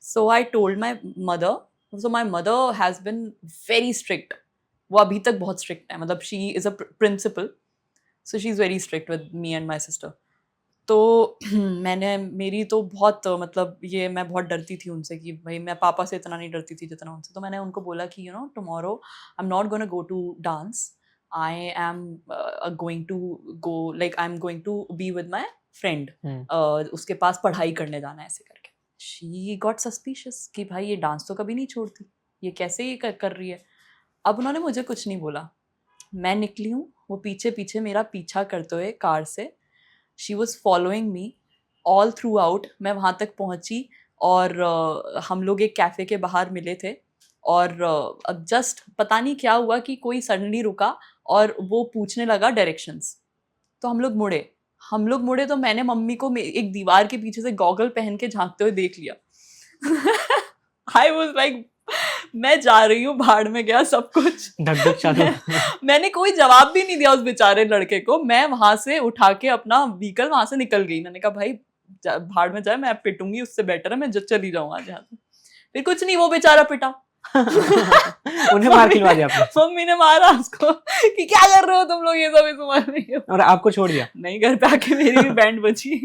So I told my mother. So my mother has been very strict. वो अभी तक बहुत स्ट्रिक्ट है, मतलब she is a principal, so she is very strict with me and my sister. तो मेरी तो बहुत, मतलब ये मैं बहुत डरती थी उनसे कि भाई, मैं पापा से इतना नहीं डरती थी जितना उनसे। तो मैंने उनको बोला कि you know tomorrow I am not gonna go to dance, I am going to go, like I am going to be with my friend, उसके पास पढ़ाई करने जाना है, ऐसे करके। शी गॉट सस्पिशियस कि भाई ये डांस तो कभी नहीं छोड़ती, ये कैसे ये कर रही है। अब उन्होंने मुझे कुछ नहीं बोला, मैं निकली हूँ, वो पीछे पीछे मेरा पीछा करते हुए कार से, she was following me all through out. मैं वहाँ तक पहुँची और हम लोग एक कैफ़े के बाहर मिले थे, और अब जस्ट पता नहीं क्या हुआ कि कोई सडनली रुका और वो पूछने लगा डायरेक्शंस। तो हम लोग मुड़े तो मैंने मम्मी को एक दीवार के पीछे से गॉगल पहन के झांकते हुए देख लिया। आई वॉज लाइक मैं जा रही हूँ, भाड़ में गया सब कुछ। धक चालू। मैंने कोई जवाब भी नहीं दिया उस बेचारे लड़के को। मैं वहां से उठा के अपना व्हीकल वहां से निकल गई। मैंने कहा भाई भाड़ में जाए, मैं पिटूंगी, उससे बेटर है मैं चली जाऊँ आज यहाँ से। फिर कुछ नहीं, वो बेचारा पिटा। उन्हें मार खिलवा दिया आपने? मम्मी ने मारा उसको कि क्या कर रहे हो तुम लोग, ये सब इस उम्र में। और आपको छोड़ दिया? नहीं, घर पे आके मेरी भी बैंड बची।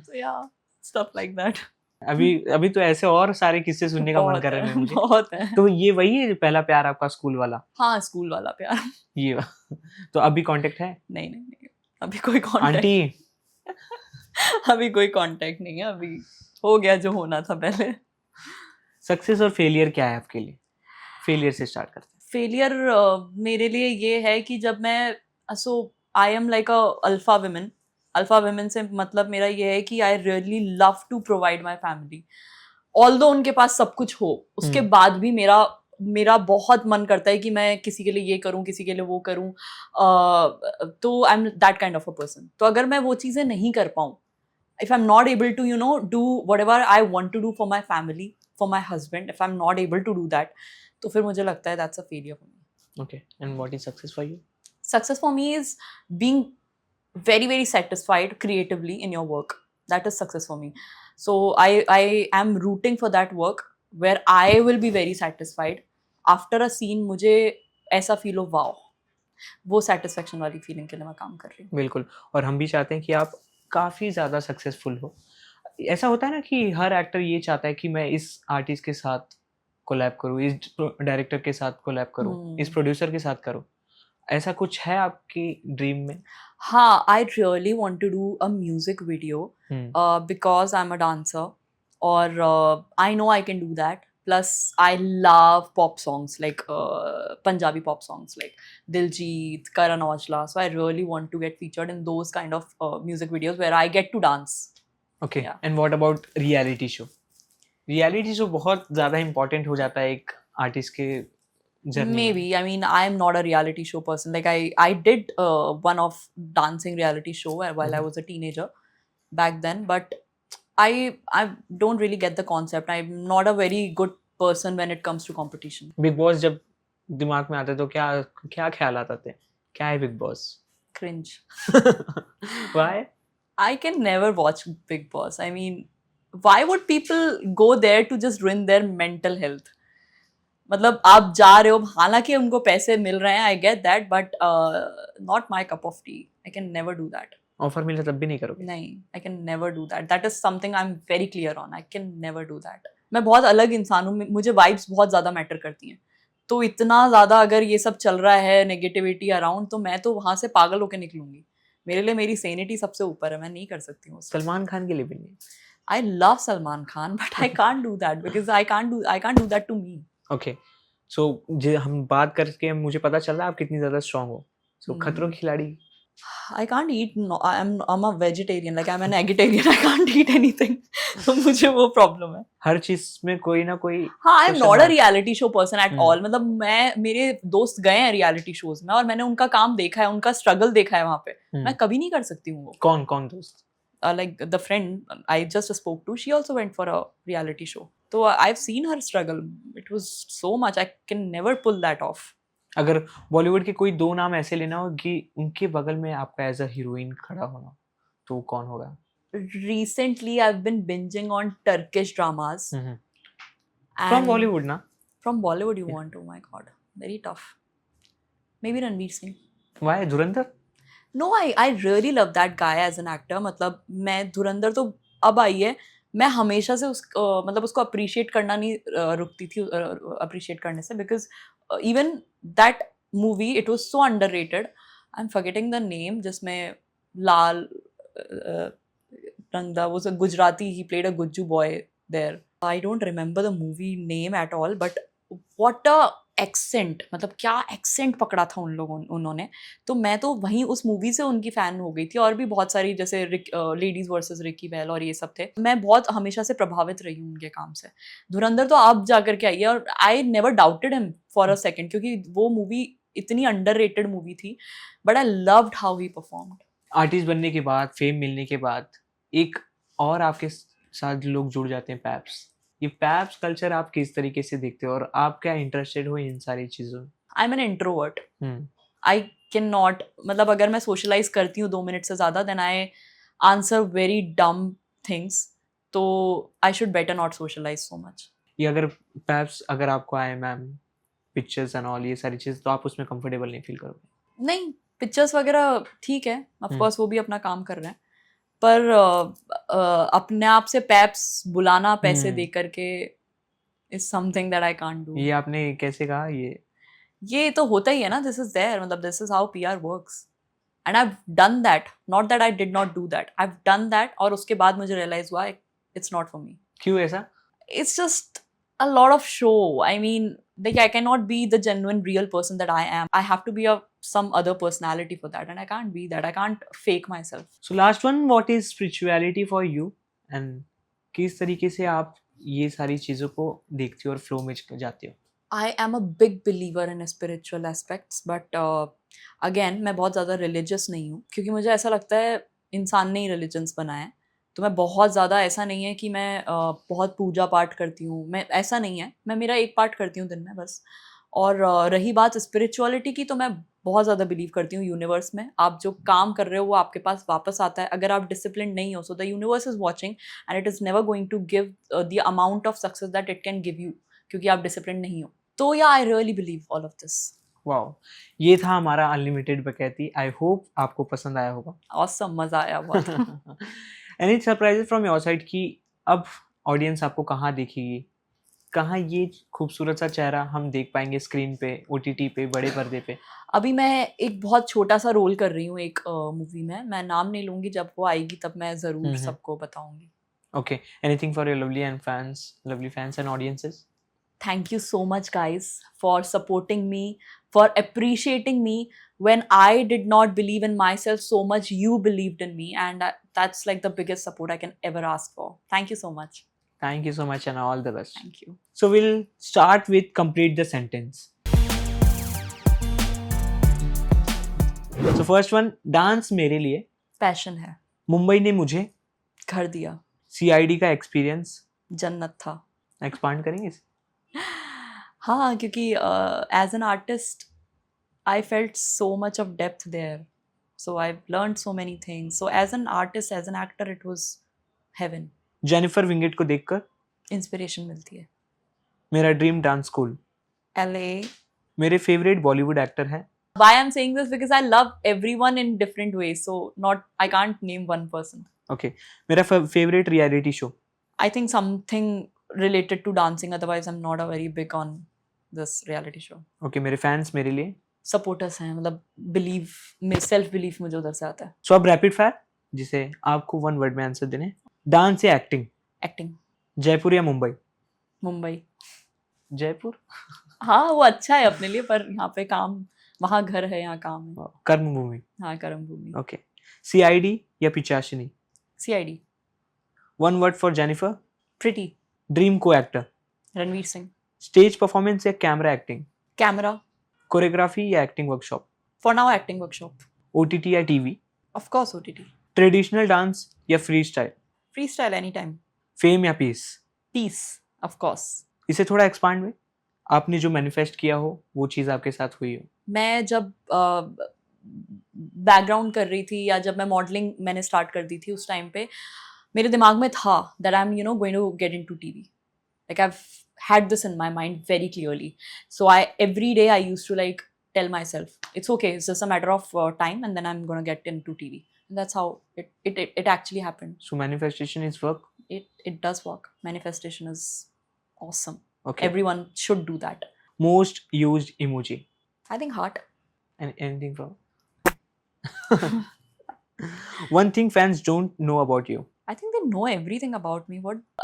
So yeah, stuff like that. अभी तो ऐसे और सारे किस्से सुनने का मन कर रहे हैं मुझे। बहुत है। तो ये वही है पहला प्यार आपका, स्कूल वाला? हाँ, स्कूल वाला प्यार। ये तो अभी कांटेक्ट है? नहीं, अभी कोई कांटेक्ट। आंटी अभी कोई कांटेक्ट नहीं है, अभी हो गया जो होना था पहले। सक्सेस और फेलियर क्या है आपके लिए? फेलियर से स्टार्ट करते हैं। फेलियर मेरे लिए ये है कि जब मैं, I am like a alpha women से मतलब मेरा ये है कि I really love to provide my family. Although उनके पास सब कुछ हो, उसके बाद भी मेरा बहुत मन करता है कि मैं किसी के लिए ये करूं, किसी के लिए वो करूं। तो I am that kind of a person. तो अगर मैं वो चीज़ें नहीं कर पाऊँ, if I am not able to do whatever I want to do for my family, for my husband, if I am not able to do that, तो फिर मुझे लगता है that's a failure for me. Okay, and what is success for you? Success for me is being very, very satisfied creatively in your work. That is success for me. So I am rooting for that work where I will be very satisfied. After a scene मुझे ऐसा feel हो, wow, वो satisfaction वाली feeling के लिए मैं काम कर रही हूँ। बिल्कुल, और हम भी चाहते हैं कि आप काफ़ी ज़्यादा सक्सेसफुल हो। ऐसा होता है ना कि हर एक्टर ये चाहता है कि मैं इस आर्टिस्ट के साथ कोलैब करूँ, इस डायरेक्टर के साथ कोलैब करूँ, इस प्रोड्यूसर के साथ करूँ। ऐसा कुछ है आपकी ड्रीम में? हाँ, I really want to do a music video because I'm a dancer और I know I can do that. Plus, I love pop songs like Punjabi pop songs like Diljit, Karan Aujla. So I really want to get featured in those kind of music videos where I get to dance. Okay, Yeah. And what about reality show? Reality show बहुत ज़्यादा important हो जाता है एक artist के journey. Maybe. I mean, I am not a reality show person. Like I did one of dancing reality show while I was a teenager back then, but I don't really get the concept. I'm not a very good person when it comes to competition. Big boss जब दिमाग में आते तो क्या क्या ख्याल आता थे? क्या है Bigg boss? Cringe. Why? I can never watch Big Boss. I mean, why would people go there to just ruin their mental health? मतलब आप जा रहे हो, हालांकि उनको पैसे मिल रहे हैं, I get that, but not my cup of tea. I can never do that. Offer मिले तब भी नहीं करोगे? नहीं, I can never do that. That is something I'm very clear on. I can never do that. मैं बहुत अलग इंसान हूँ, मुझे वाइब्स बहुत ज़्यादा मैटर करती हैं. तो इतना ज़्यादा अगर ये सब चल रहा है नेगेटिविटी अराउंड, तो मैं तो वहाँ से पागल होकर निकलूंगी. मेरे लिए मेरी सेनिटी सबसे ऊपर है, मैं नहीं कर सकती हूँ. सलमान खान के लिए भी नहीं? I love Salman Khan, but I can't do that because I can't do that to me. Okay, so जो हम बात करके मुझे पता चल रहा है आप कितनी ज़्यादा स्ट्रांग हो. सो खतरों के खिलाड़ी I can't eat. No, I'm a vegetarian. Like I'm an vegetarian. I can't eat anything. तो मुझे वो प्रॉब्लम है. हर चीज में कोई ना कोई. हाँ, I'm question not a mark. reality show person at all. मतलब मेरे दोस्त गए हैं रियलिटी शोज में और मैंने उनका काम देखा है, उनका स्ट्रगल देखा है वहाँ पे. मैं कभी नहीं कर सकती हूँ वो. कौन कौन दोस्त? Like the friend I just spoke to, she also went for a reality show. So I've seen her struggle. It was so much. I can never pull that off. अगर बॉलीवुड के कोई 2 नाम ऐसे लेना हो कि उनके बगल में आपका एज अ हीरोइन खड़ा होना, तो कौन होगा? Recently, I've been binging on Turkish dramas. From And Bollywood ना? From Bollywood, you Yeah. want? Oh my God, very tough. Maybe Ranveer Singh. Why Dhurandhar? No, I really love that guy as an actor. मतलब मैं धुरंधर तो अब आई है, मैं हमेशा से मतलब उसको अप्रिशिएट करना नहीं रुकती थी अप्रिशिएट करने से, because even that movie it was so underrated. I am forgetting the name, जिसमें लाल रंगदा was a Gujarati, he played a Gujju boy there. I don't remember the movie name at all, but what a accent, मतलब क्या accent पकड़ा था उन्होंने. तो मैं तो वहीं उस मूवी से उनकी फ़ैन हो गई थी. और भी बहुत सारी जैसे लेडीज़ वर्सेस रिकी बेल और ये सब थे. मैं बहुत हमेशा से प्रभावित रही हूँ उनके काम से. धुरंधर तो आप जा करके आई है और I never doubted him for a second, क्योंकि वो मूवी इतनी अंडररेटेड मूवी थी, but I loved how he performed. Artist बनने के बाद, फेम मिलने के बाद एक और आपके साथ लोग जुड़ जाते हैं, पैप्स. ये पैप्स कल्चर आप किस तरीके से देखते हो और आप क्या इंटरेस्टेड हो इन सारी चीज़ों में? I am an introvert. I can not, मतलब अगर मैं सोशलाइज करती हूँ 2 मिनट से ज़्यादा, then I answer very dumb things. तो I should better not socialize so much. ये अगर पैप्स अगर आपको आए मैम पिक्चर्स एंड ऑल ये सारी चीज़, तो आप उसमें कंफर्टेबल नहीं फील करोगे? नहीं, पिक्चर्स वगैरह ठीक है, ऑफ कोर्स वो भी अपना काम कर रहे हैं, पर अपने आप से पैप्स बुलाना पैसे दे करके is something that I can't do. ये आपने कैसे कहा? ये तो होता ही है ना, दिस इज देयर, मतलब this is how PR works. And I have done that, not that I did not do that, I have done that. और उसके बाद मुझे रियलाइज हुआ इट्स नॉट फॉर मी. क्यों ऐसा? It's just a lot of show. I mean, like I cannot be the genuine real person that I am. I have to be some other personality for that, and I can't be that. I can't fake myself. So last one, what is spirituality for you? And किस तरीके से आप ये सारी चीज़ों को देखते हो और फ्लो में जाते हो? I am a big believer in spiritual aspects, but again, मैं बहुत ज़्यादा religious नहीं हूँ, क्योंकि मुझे ऐसा लगता है इंसान ने ही religions बनाए हैं. तो मैं बहुत ज़्यादा, ऐसा नहीं है कि मैं बहुत पूजा पाठ करती हूँ, मैं ऐसा नहीं है. मैं मेरा एक पाठ करती हूँ दिन में बस. और रही बात स्पिरिचुअलिटी की, तो मैं बहुत ज़्यादा बिलीव करती हूँ यूनिवर्स में. आप जो काम कर रहे हो वो आपके पास वापस आता है. अगर आप डिसिप्लिन नहीं हो, so the universe is watching and it is never going to give the amount of success that it can give you, क्योंकि आप डिसिप्लिन नहीं हो. तो yeah I really believe all of this. Wow, ये था हमारा अनलिमिटेड बकैती. आई होप आपको पसंद आया होगा. ऑसम, मज़ा आया बहुत. Any surprises from your side कि अब ऑडियंस आपको कहाँ देखेगी? कहाँ ये खूबसूरत सा चेहरा हम देख पाएंगे स्क्रीन पे, ओटीटी पे, बड़े पर्दे पे? अभी मैं एक बहुत छोटा सा रोल कर रही हूँ एक मूवी में, मैं नाम नहीं लूँगी, जब वो आएगी तब मैं ज़रूर सबको बताऊँगी. Okay, anything for your lovely fans and audiences? Thank you so much, guys, for supporting me, for appreciating me when I did not believe in myself so much. You believed in me, and that's like the biggest support I can ever ask for. Thank you so much. Thank you so much and all the best. Thank you. So we'll start with complete the sentence. So first one, dance मेरे लिए Passion है, मुंबई ने मुझे घर दिया, CID का experience जन्नत था. एक्सपांड करेंगे इसे? हाँ, क्योंकि as an artist I felt so much of depth there, so I've learned so many things. So as an artist, as an actor, it was heaven. Jennifer Winget को देखकर Inspiration मिलती है. मेरा ड्रीम डांस स्कूल. LA. मेरे favourite Bollywood actor हैं. Why I'm saying this, because I love everyone in different ways, so I can't name one person. Okay, मेरा favourite reality show. I think something related to dancing, otherwise I'm not a very big on this reality show. Okay, मेरे fans मेरे लिए. Supporters हैं, मतलब belief में self belief मुझे उधर से आता है. So अब रैपिड फायर, जिसे आपको वन वर्ड में आंसर देने. डांस या एक्टिंग? Acting. जयपुर या मुंबई? मुंबई. जयपुर. हाँ, वो अच्छा है अपने लिए, पर यहाँ पे काम, वहाँ घर है, यहाँ काम है. कर्म भूमि. हाँ, कर्म भूमि. ओके. CID या Pishachini? CID. One word for Jennifer? Pretty. Dream co-actor? Ranveer Singh. Stage performance या कैमरा एक्टिंग? Camera. कोरियोग्राफी या acting workshop? For now, acting workshop. OTT या TV? Of course, OTT. Traditional dance या free style? Freestyle anytime. Fame या peace? Peace. Of course. इसे थोड़ा expand में, आपने जो मैनिफेस्ट किया हो वो चीज़ आपके साथ हुई हो. मैं जब बैकग्राउंड कर रही थी, या जब मैं मॉडलिंग मैंने स्टार्ट कर दी थी, उस टाइम पे मेरे दिमाग में था that I am going to get into TV. Like I had this in my mind very clearly. So I every day I used to like tell myself it's okay, it's just a matter of time, and then I am gonna get into TV. That's how it actually happened. So manifestation is work? It does work. Manifestation is awesome. Okay. Everyone should do that. Most used emoji? I think heart. And anything from? One thing fans don't know about you? I think they know everything about me.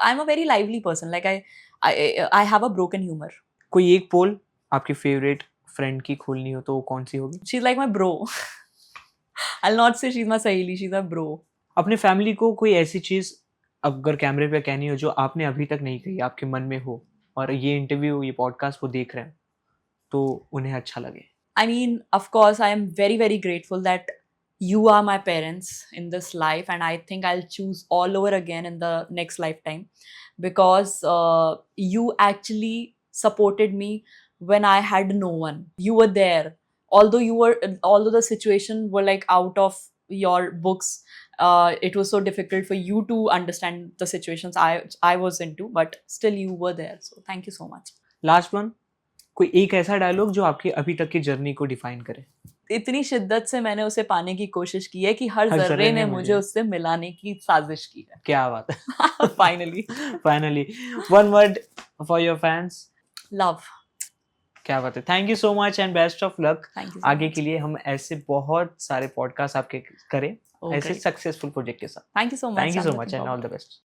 I'm a very lively person. Like I have a broken humor. कोई एक पोल आपके favourite friend की खोलनी हो तो वो कौन सी होगी? She's like my bro. I'll not say she's my सहेली. She's a bro. अपने फैमिली को कोई ऐसी चीज अगर कैमरे पे कहनी हो जो आपने अभी तक नहीं कही, आपके मन में हो, और ये इंटरव्यू, ये पॉडकास्ट वो देख रहे हैं तो उन्हें अच्छा लगे. I mean, of course, I am very, very grateful that you are my parents in this life, and I think I'll choose all over again in the next lifetime, because you actually supported me when I had no one. You were there. Although the situation were like out of your books, it was so difficult for you to understand the situations I was into, but still you were there. So thank you so much. Last one, कोई एक ऐसा dialogue जो आपकी अभी तक की journey को define करे. इतनी शिद्दत से मैंने उसे पाने की कोशिश की है कि हर जर्रे ने मुझे उससे मिलाने की साजिश की है. क्या बात है. Finally. One word for your fans? Love. क्या बात है. Thank you so much and best of luck. Thank you so आगे much. के लिए हम ऐसे बहुत सारे पॉडकास्ट आपके करें, Oh, ऐसे great. सक्सेसफुल प्रोजेक्ट के साथ. Thank you so much. Thank you I'm so much looking and forward. All the best.